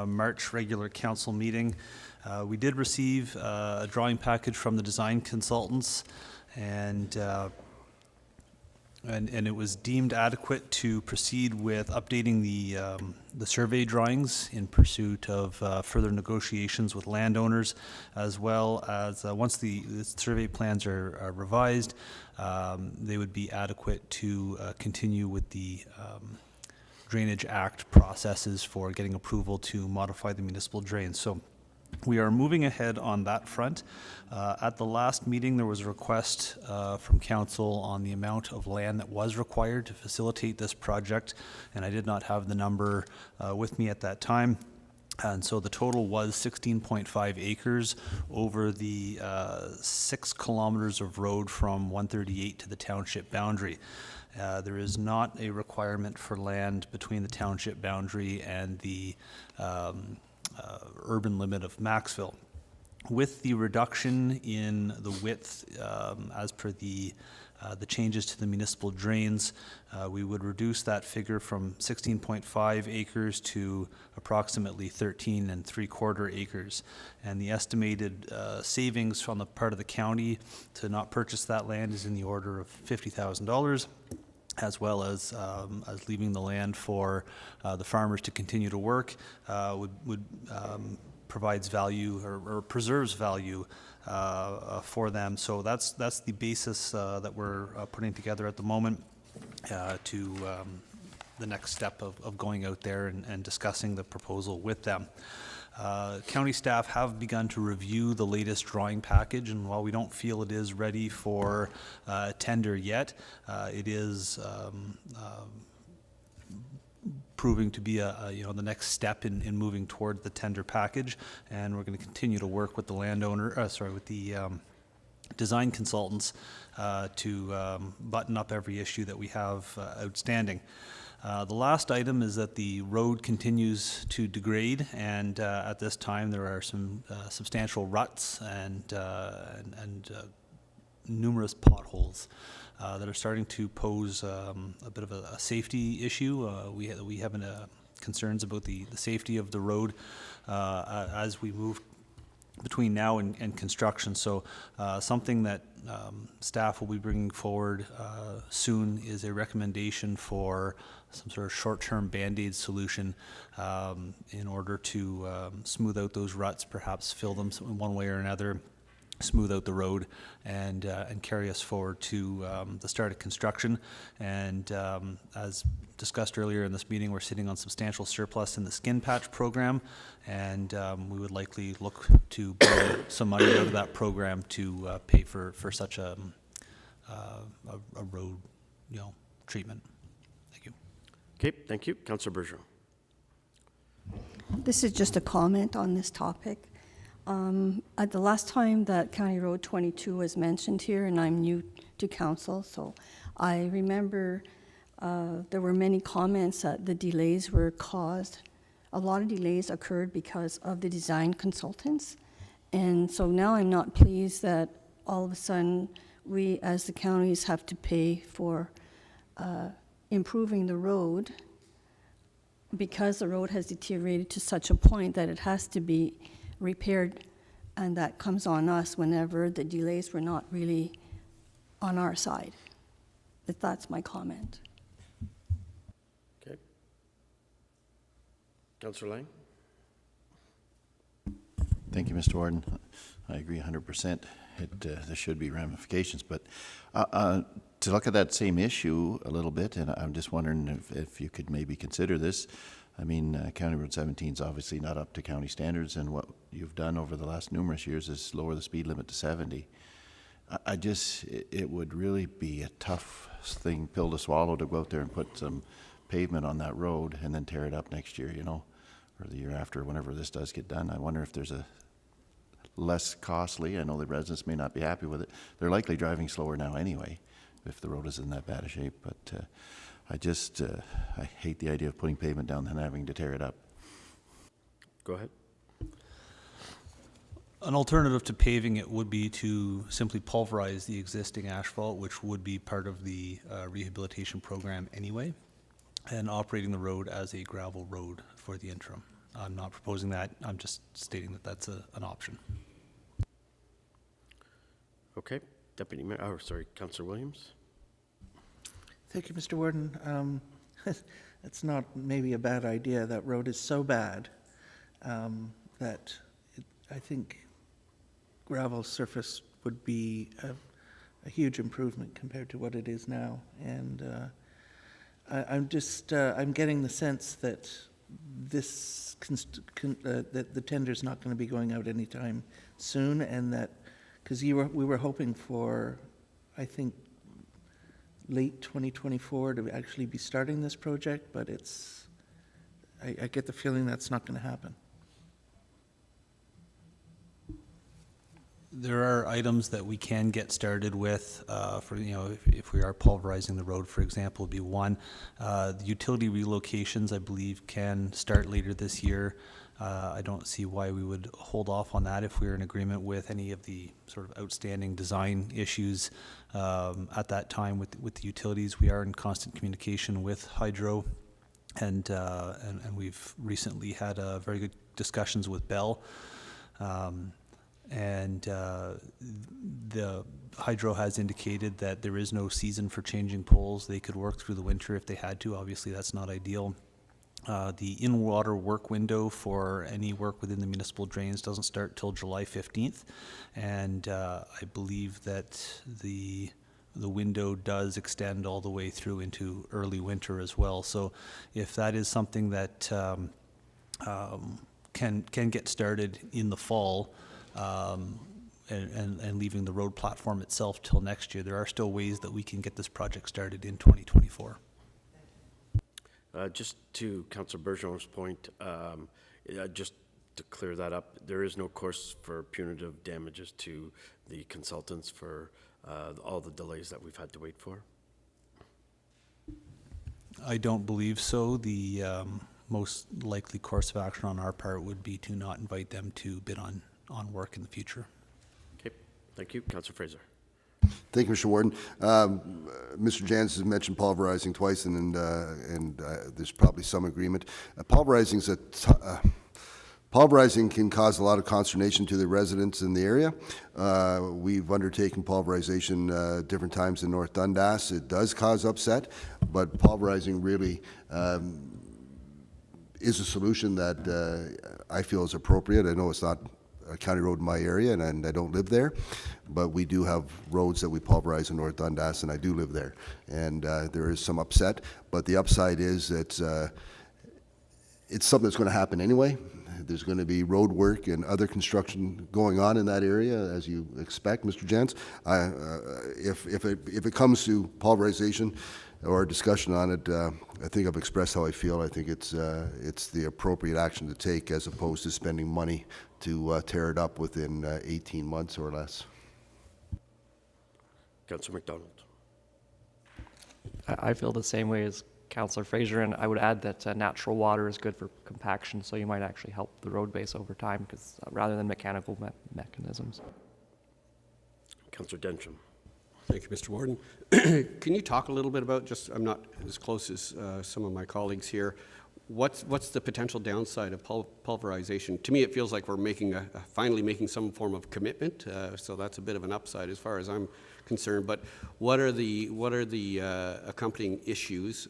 March regular council meeting. We did receive a drawing package from the design consultants, and it was deemed adequate to proceed with updating the survey drawings in pursuit of further negotiations with landowners, as well as once the survey plans are revised, they would be adequate to continue with the Drainage Act processes for getting approval to modify the municipal drains. So we are moving ahead on that front. At the last meeting, there was a request from council on the amount of land that was required to facilitate this project, and I did not have the number with me at that time. And so the total was 16.5 acres over the 6 kilometers of road from 138 to the township boundary. There is not a requirement for land between the township boundary and the urban limit of Maxville. With the reduction in the width as per the changes to the municipal drains, we would reduce that figure from 16.5 acres to approximately 13 3/4 acres. And the estimated savings on the part of the county to not purchase that land is in the order of $50,000. As well as leaving the land for the farmers to continue to work, would provides value or preserves value for them. So that's the basis that we're putting together at the moment to the next step of going out there and discussing the proposal with them. County staff have begun to review the latest drawing package, and while we don't feel it is ready for tender yet, it is proving to be the next step in moving toward the tender package, and we're going to continue to work with the with the design consultants to button up every issue that we have outstanding. The last item is that the road continues to degrade, and at this time there are some substantial ruts and numerous potholes that are starting to pose a bit of a safety issue. We have concerns about the safety of the road as we move between now and construction. So something that staff will be bringing forward soon is a recommendation for some sort of short-term Band-Aid solution in order to smooth out those ruts, perhaps fill them in one way or another, smooth out the road, and carry us forward to the start of construction. And as discussed earlier in this meeting, we're sitting on substantial surplus in the skin patch program, and we would likely look to borrow some money out of that program to pay for such a road, treatment. Thank you. Okay, thank you. Councillor Bergeron. This is just a comment on this topic. At the last time that County Road 22 was mentioned here, and I'm new to council, so I remember there were many comments that the delays were caused. A lot of delays occurred because of the design consultants. And so now I'm not pleased that all of a sudden we as the counties have to pay for improving the road because the road has deteriorated to such a point that it has to be repaired, and that comes on us whenever the delays were not really on our side. But that's my comment. Okay. Councillor Lang. Thank you, Mr. Warden. I agree 100%. There should be ramifications, but to look at that same issue a little bit, and I'm just wondering if you could maybe consider this. I mean, County Road 17 is obviously not up to county standards, and what you've done over the last numerous years is lower the speed limit to 70. It would really be a tough pill to swallow to go out there and put some pavement on that road and then tear it up next year, or the year after, whenever this does get done. I wonder if there's a less costly, I know the residents may not be happy with it. They're likely driving slower now anyway, if the road is in that bad a shape, but I hate the idea of putting pavement down and having to tear it up. Go ahead. An alternative to paving it would be to simply pulverize the existing asphalt, which would be part of the rehabilitation program anyway, and operating the road as a gravel road for the interim. I'm not proposing that. I'm just stating that that's an option. Okay, Deputy Mayor, Councillor Williams. Thank you, Mr. Warden. It's not maybe a bad idea. That road is so bad that I think gravel surface would be a huge improvement compared to what it is now. And I'm getting the sense that that the tender's not going to be going out anytime soon, and that because we were hoping for, I think, late 2024 to actually be starting this project, but I get the feeling that's not going to happen. There are items that we can get started with for, if we are pulverizing the road, for example, would be one. The utility relocations, I believe, can start later this year. I don't see why we would hold off on that if we're in agreement with any of the sort of outstanding design issues at that time with the utilities. We are in constant communication with Hydro, and we've recently had very good discussions with Bell. And the Hydro has indicated that there is no season for changing poles. They could work through the winter if they had to. Obviously, that's not ideal. The in-water work window for any work within the municipal drains doesn't start till July 15th. And I believe that the window does extend all the way through into early winter as well. So if that is something that can get started in the fall, and leaving the road platform itself till next year, there are still ways that we can get this project started in 2024. Just to Councillor Bergeron's point, just to clear that up, there is no course for punitive damages to the consultants for all the delays that we've had to wait for? I don't believe so. The most likely course of action on our part would be to not invite them to bid on work in the future. Okay, thank you. Councillor Fraser. Thank you, Mr. Warden. Mr. Jans has mentioned pulverizing twice, and there's probably some agreement. Pulverizing can cause a lot of consternation to the residents in the area. We've undertaken pulverization different times in North Dundas. It does cause upset, but pulverizing really is a solution that I feel is appropriate. I know it's not a county road in my area, and I don't live there, but we do have roads that we pulverize in North Dundas, and I do live there. And there is some upset, but the upside is it's something that's going to happen anyway. There's going to be road work and other construction going on in that area, as you expect, Mr. Jans. If it comes to pulverization or discussion on it, I think I've expressed how I feel. I think it's the appropriate action to take, as opposed to spending money to tear it up within 18 months or less. Councillor McDonald. I feel the same way as Councillor Fraser, and I would add that natural water is good for compaction, so you might actually help the road base over time, because rather than mechanical mechanisms. Councillor Densham. Thank you, Mr. Warden. Can you talk a little bit about, just I'm not as close as some of my colleagues here, what's the potential downside of pulverization? To me, it feels like we're finally making some form of commitment, so that's a bit of an upside as far as I'm concerned. But what are the accompanying issues,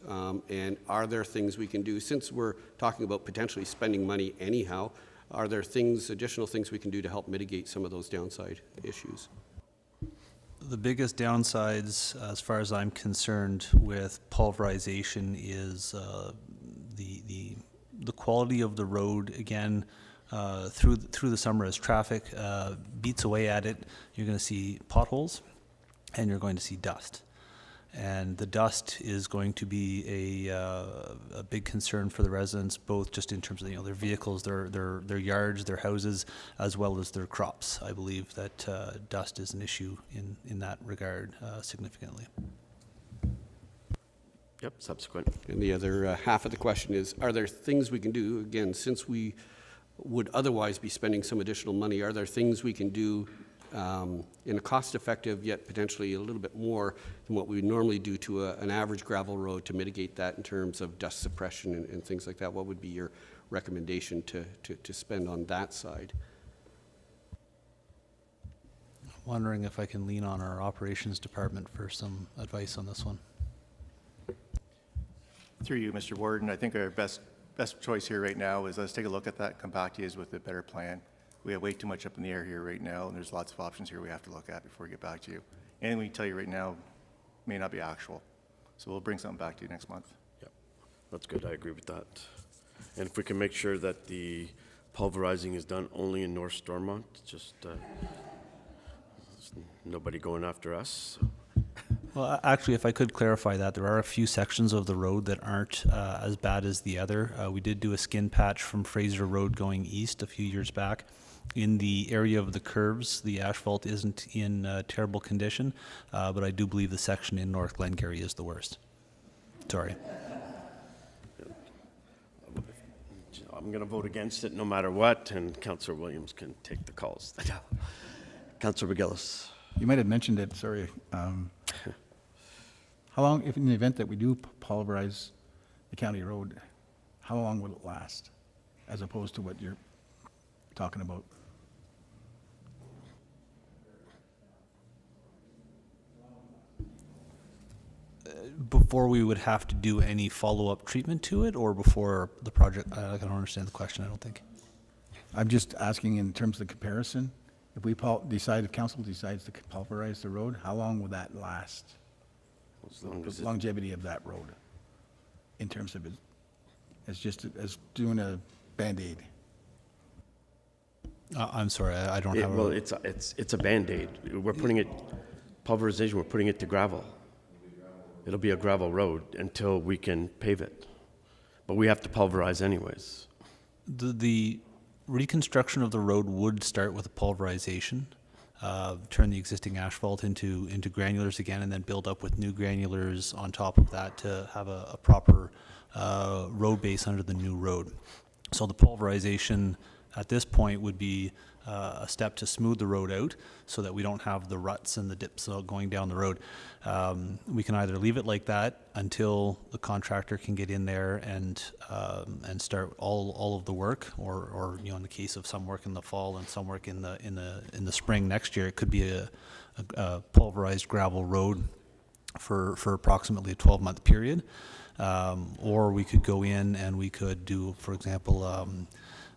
and are there things we can do, since we're talking about potentially spending money anyhow? Are there additional things we can do to help mitigate some of those downside issues? The biggest downsides, as far as I'm concerned, with pulverization is the quality of the road. Again, through the summer, as traffic beats away at it, you're going to see potholes and you're going to see dust. And the dust is going to be a big concern for the residents, both just in terms of their vehicles, their yards, their houses, as well as their crops. I believe that dust is an issue in that regard significantly. Yep, subsequent. And the other half of the question is, are there things we can do, again, since we would otherwise be spending some additional money? Are there things we can do in a cost-effective yet potentially a little bit more than what we would normally do to an average gravel road to mitigate that in terms of dust suppression and things like that? What would be your recommendation to spend on that side? Wondering if I can lean on our operations department for some advice on this one. Through you, Mr. Warden, I think our best choice here right now is let's take a look at that, come back to you with a better plan. We have way too much up in the air here right now, and there's lots of options here we have to look at before we get back to you. Anything we tell you right now may not be actual. So we'll bring something back to you next month. Yep, that's good. I agree with that. And if we can make sure that the pulverizing is done only in North Stormont, just nobody going after us. Well, actually, if I could clarify that, there are a few sections of the road that aren't as bad as the other. We did do a skin patch from Fraser Road going east a few years back. In the area of the curves, the asphalt isn't in terrible condition, but I do believe the section in North Glengarry is the worst. Sorry. I'm going to vote against it no matter what, and Councillor Williams can take the calls. Councillor McGillis. You might have mentioned it, sorry. How long, if in the event that we do pulverize the county road, how long will it last, as opposed to what you're talking about? Before we would have to do any follow-up treatment to it, or before the project? I don't understand the question, I don't think. I'm just asking in terms of the comparison. If we if council decides to pulverize the road, how long will that last? As long as The longevity of that road, in terms of it, as doing a Band-Aid. I'm sorry, I don't have. Well, it's a Band-Aid. We're putting it pulverization. We're putting it to gravel. It'll be a gravel road until we can pave it, but we have to pulverize anyways. The reconstruction of the road would start with a pulverization, turn the existing asphalt into granulars again, and then build up with new granulars on top of that to have a proper road base under the new road. So the pulverization at this point would be a step to smooth the road out so that we don't have the ruts and the dips going down the road. We can either leave it like that until the contractor can get in there and start all of the work, or in the case of some work in the fall and some work in the spring next year, it could be a pulverized gravel road for approximately a 12-month period. Or we could go in and we could do, for example,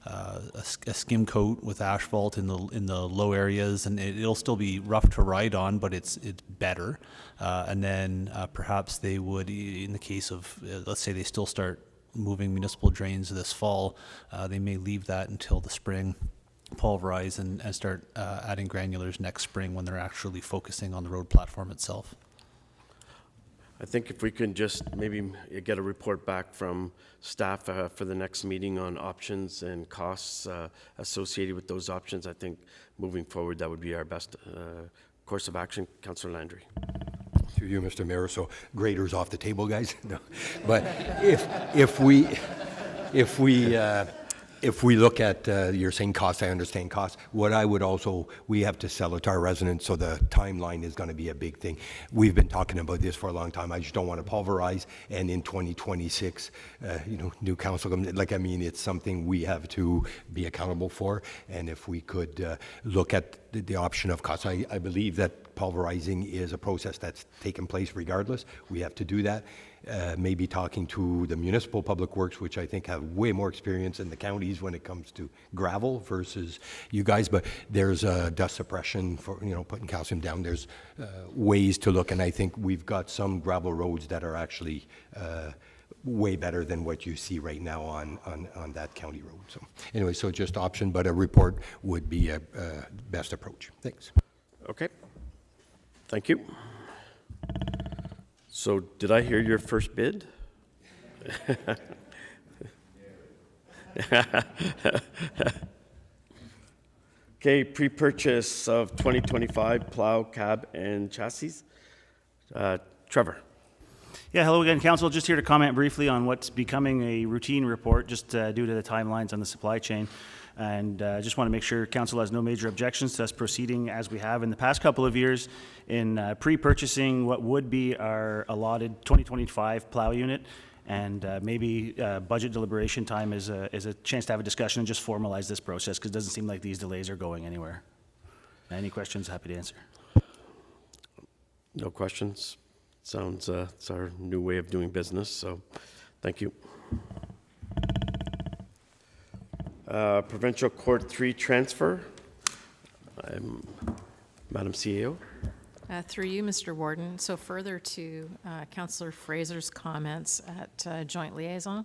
a skim coat with asphalt in the low areas, and it'll still be rough to ride on, but it's better. And then perhaps they would, in the case of, let's say they still start moving municipal drains this fall, they may leave that until the spring, pulverize and start adding granulars next spring when they're actually focusing on the road platform itself. I think if we can just maybe get a report back from staff for the next meeting on options and costs associated with those options, I think moving forward, that would be our best course of action. Councillor Landry. Through you, Mr. Mayor. So graders off the table, guys. No. But if we look at, you're saying costs, I understand costs. What I would also, we have to sell it to our residents, so the timeline is going to be a big thing. We've been talking about this for a long time. I just don't want to pulverize, and in 2026, new council, it's something we have to be accountable for. And if we could look at the option of costs, I believe that pulverizing is a process that's taken place regardless. We have to do that. Maybe talking to the municipal public works, which I think have way more experience in the counties when it comes to gravel versus you guys, but there's dust suppression for, putting calcium down. There's ways to look, and I think we've got some gravel roads that are actually way better than what you see right now on that county road. So anyway, so just option, but a report would be a best approach. Thanks. Okay. Thank you. So did I hear your first bid? Okay, pre-purchase of 2025 plow, cab, and chassis. Trevor. Yeah, hello again, Council. Just here to comment briefly on what's becoming a routine report, just due to the timelines on the supply chain. And just want to make sure council has no major objections to us proceeding as we have in the past couple of years in pre-purchasing what would be our allotted 2025 plow unit. And maybe budget deliberation time is a chance to have a discussion and just formalize this process, because it doesn't seem like these delays are going anywhere. Any questions? Happy to answer. No questions. Sounds it's our new way of doing business, so thank you. Provincial Court 3 transfer. Madam CEO. Through you, Mr. Warden. So further to Councillor Fraser's comments at Joint Liaison,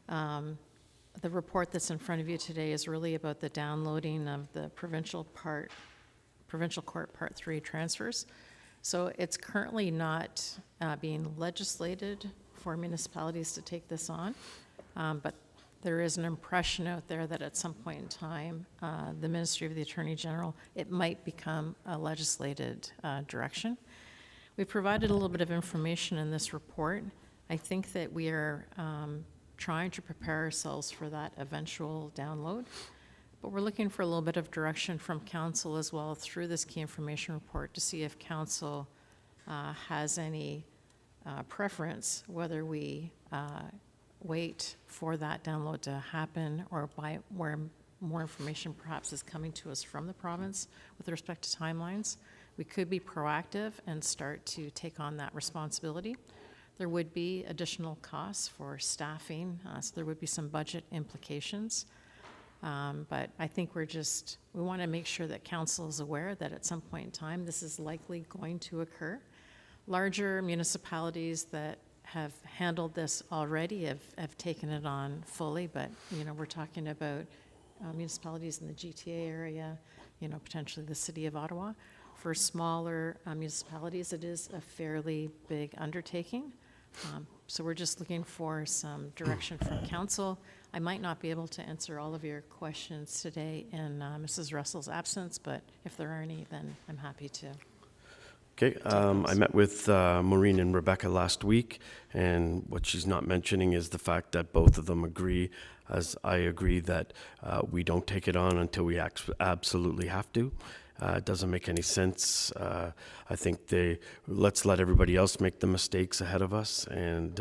the report that's in front of you today is really about the downloading of the Provincial Court Part 3 transfers. So it's currently not being legislated for municipalities to take this on, but there is an impression out there that at some point in time, the Ministry of the Attorney General, it might become a legislated direction. We've provided a little bit of information in this report. I think that we are trying to prepare ourselves for that eventual download, but we're looking for a little bit of direction from council as well through this key information report to see if council has any preference, whether we wait for that download to happen or by where more information perhaps is coming to us from the province with respect to timelines. We could be proactive and start to take on that responsibility. There would be additional costs for staffing, so there would be some budget implications. But I think we want to make sure that council is aware that at some point in time this is likely going to occur. Larger municipalities that have handled this already have taken it on fully, but we're talking about municipalities in the GTA area, potentially the city of Ottawa. For smaller municipalities, it is a fairly big undertaking. So we're just looking for some direction from council. I might not be able to answer all of your questions today in Mrs. Russell's absence, but if there are any, then I'm happy to. Okay, I met with Maureen and Rebecca last week, and what she's not mentioning is the fact that both of them agree, as I agree, that we don't take it on until we absolutely have to. It doesn't make any sense. I think let's let everybody else make the mistakes ahead of us, and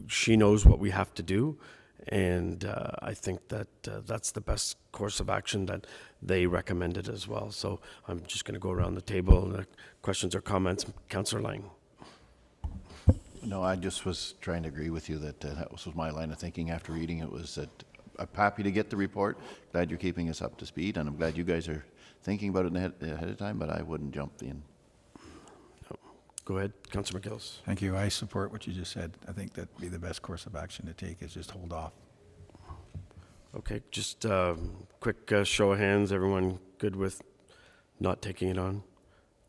she knows what we have to do. And I think that that's the best course of action that they recommended as well. So I'm just going to go around the table. Questions or comments? Councillor Lang. No, I just was trying to agree with you that that was my line of thinking after reading it, was that I'm happy to get the report. Glad you're keeping us up to speed, and I'm glad you guys are thinking about it ahead of time, but I wouldn't jump in. No. Go ahead, Councillor McGillis. Thank you. I support what you just said. I think that'd be the best course of action to take, is just hold off. Okay, just quick show of hands. Everyone good with not taking it on?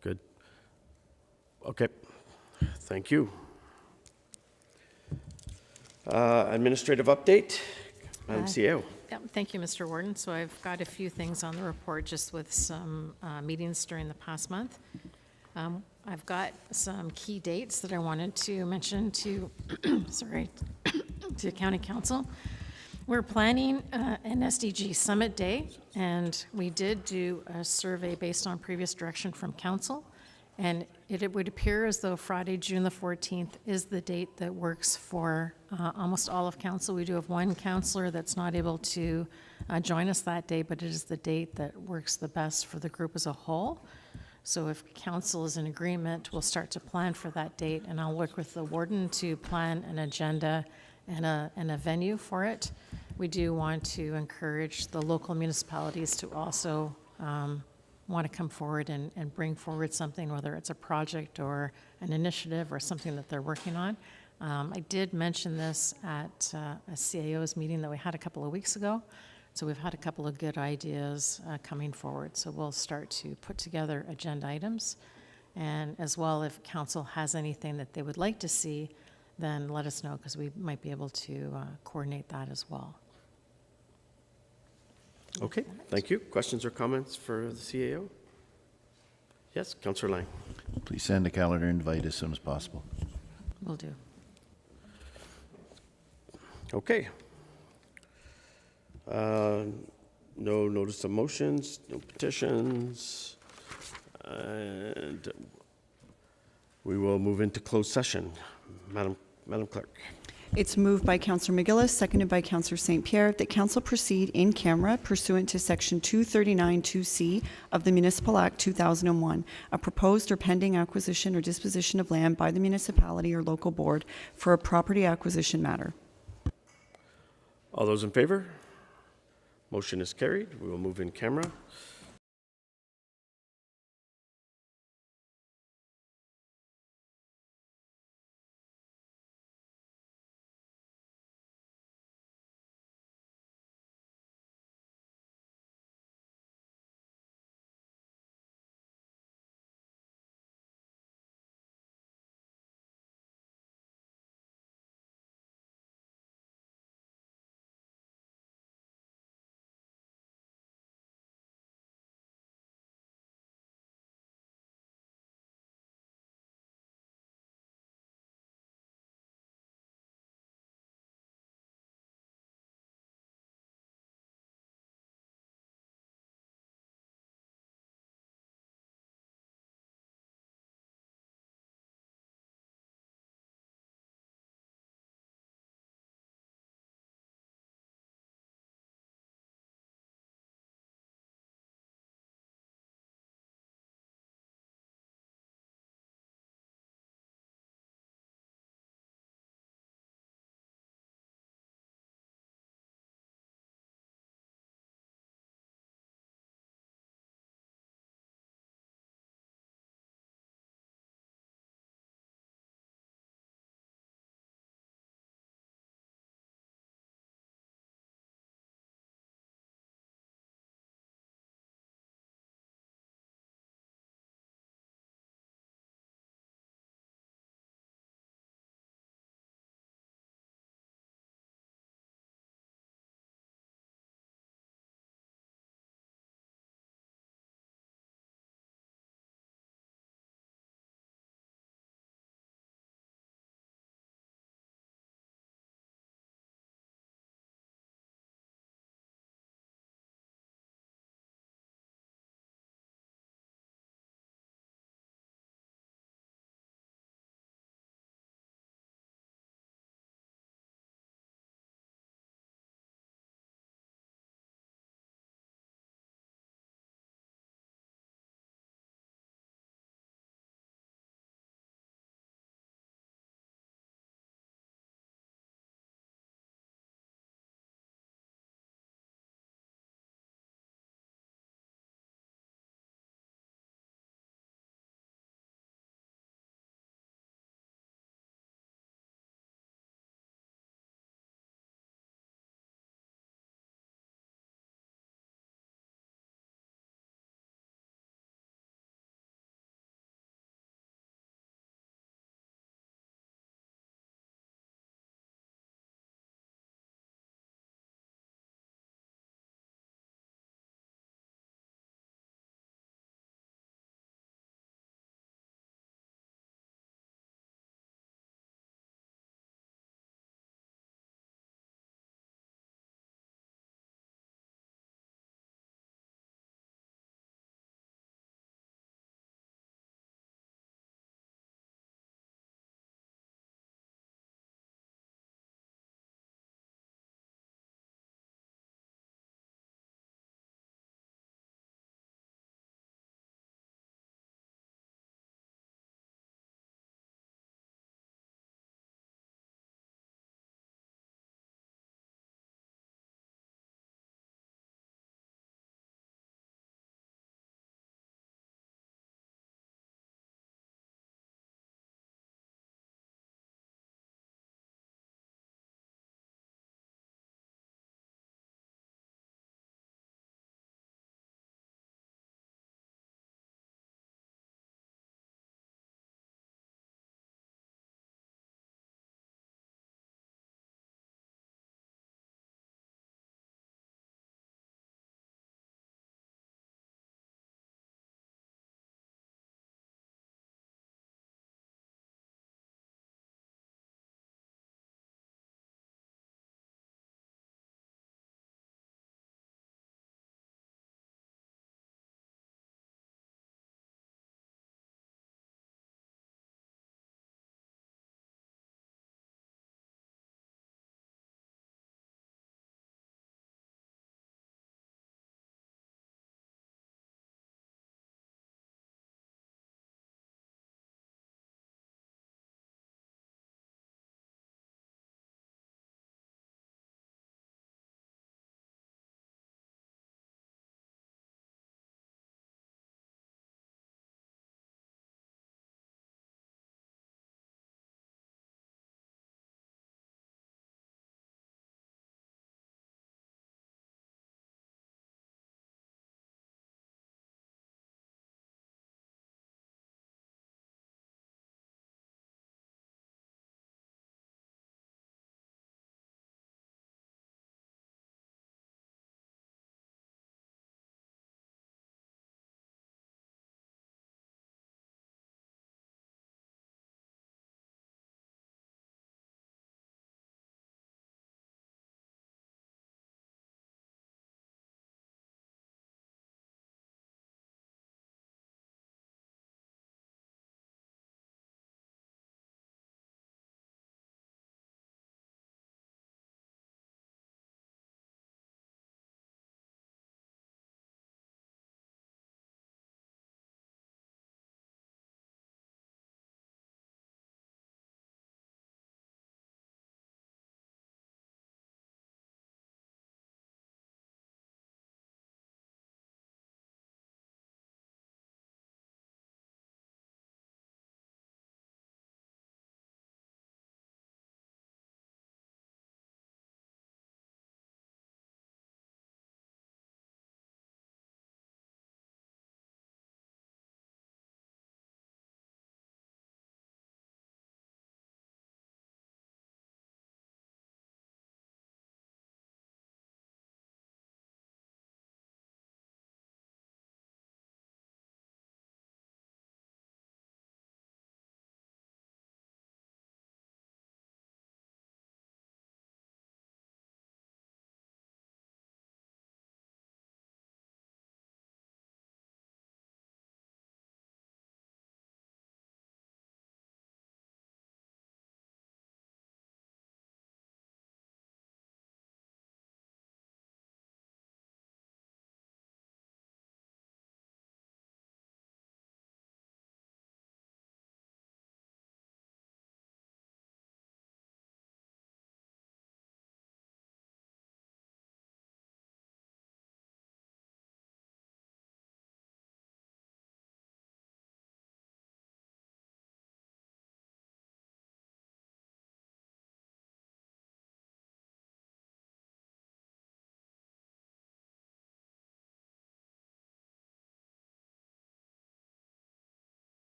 Good. Okay, thank you. Administrative update, Madam CEO. Thank you, Mr. Warden. So I've got a few things on the report just with some meetings during the past month. I've got some key dates that I wanted to mention to, to County Council. We're planning an SDG Summit Day, and we did do a survey based on previous direction from Council, and it would appear as though Friday, June the 14th is the date that works for almost all of Council. We do have one councillor that's not able to join us that day, but it is the date that works the best for the group as a whole. So if council is in agreement, we'll start to plan for that date, and I'll work with the warden to plan an agenda and a venue for it. We do want to encourage the local municipalities to also want to come forward and bring forward something, whether it's a project or an initiative or something that they're working on. I did mention this at a CAO's meeting that we had a couple of weeks ago. So we've had a couple of good ideas coming forward. So we'll start to put together agenda items. And as well, if council has anything that they would like to see, then let us know, because we might be able to coordinate that as well. Okay, thank you. Questions or comments for the CAO? Yes, Councillor Lang. Please send a calendar invite as soon as possible. Will do. Okay. No notice of motions, no petitions, and we will move into closed session. Madam Clerk. It's moved by Councillor McGillis, seconded by Councillor St. Pierre, that council proceed in camera pursuant to Section 239(2)C of the Municipal Act 2001, a proposed or pending acquisition or disposition of land by the municipality or local board for a property acquisition matter. All those in favor? Motion is carried. We will move in camera.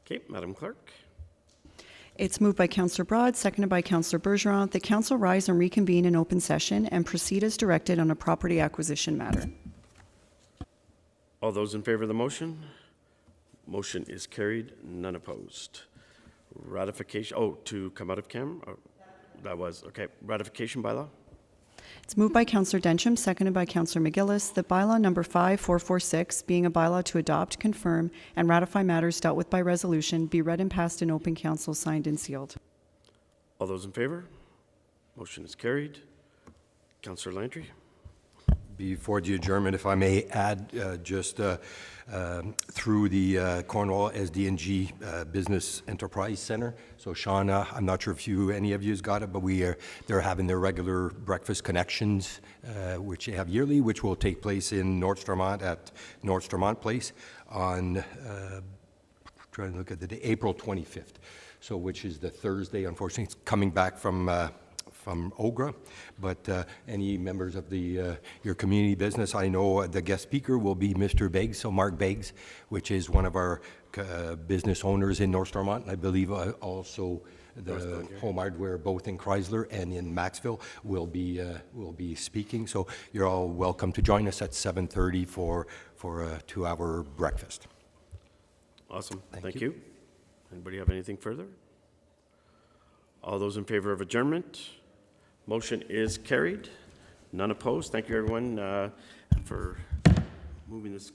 Okay, Madam Clerk. It's moved by Councillor Broad, seconded by Councillor Bergeron, that Council rise and reconvene in open session and proceed as directed on a property acquisition matter. All those in favor of the motion? Motion is carried, none opposed. Ratification, to come out of camera? Oh, that was, okay. Ratification bylaw? It's moved by Councillor Densham, seconded by Councillor McGillis, that bylaw number 5446, being a bylaw to adopt, confirm, and ratify matters dealt with by resolution, be read and passed in open council, signed and sealed. All those in favor? Motion is carried. Councillor Landry? Before the adjournment, if I may add, through the Cornwall SDG Business Enterprise Center. So Shauna, I'm not sure if any of you has got it, but they're having their regular breakfast connections, which they have yearly, which will take place in North Stormont at North Stormont Place on, trying to look at the day, April 25th. So which is the Thursday. Unfortunately, it's coming back from OGRA, but any members of your community business, I know the guest speaker will be Mr. Beggs, so Mark Beggs, which is one of our business owners in North Stormont, and I believe also the Home Hardware, both in Chrysler and in Maxville, will be speaking. So you're all welcome to join us at 7:30 for a 2-hour breakfast. Awesome. Thank you. Anybody have anything further? All those in favor of adjournment? Motion is carried. None opposed. Thank you, everyone, for moving this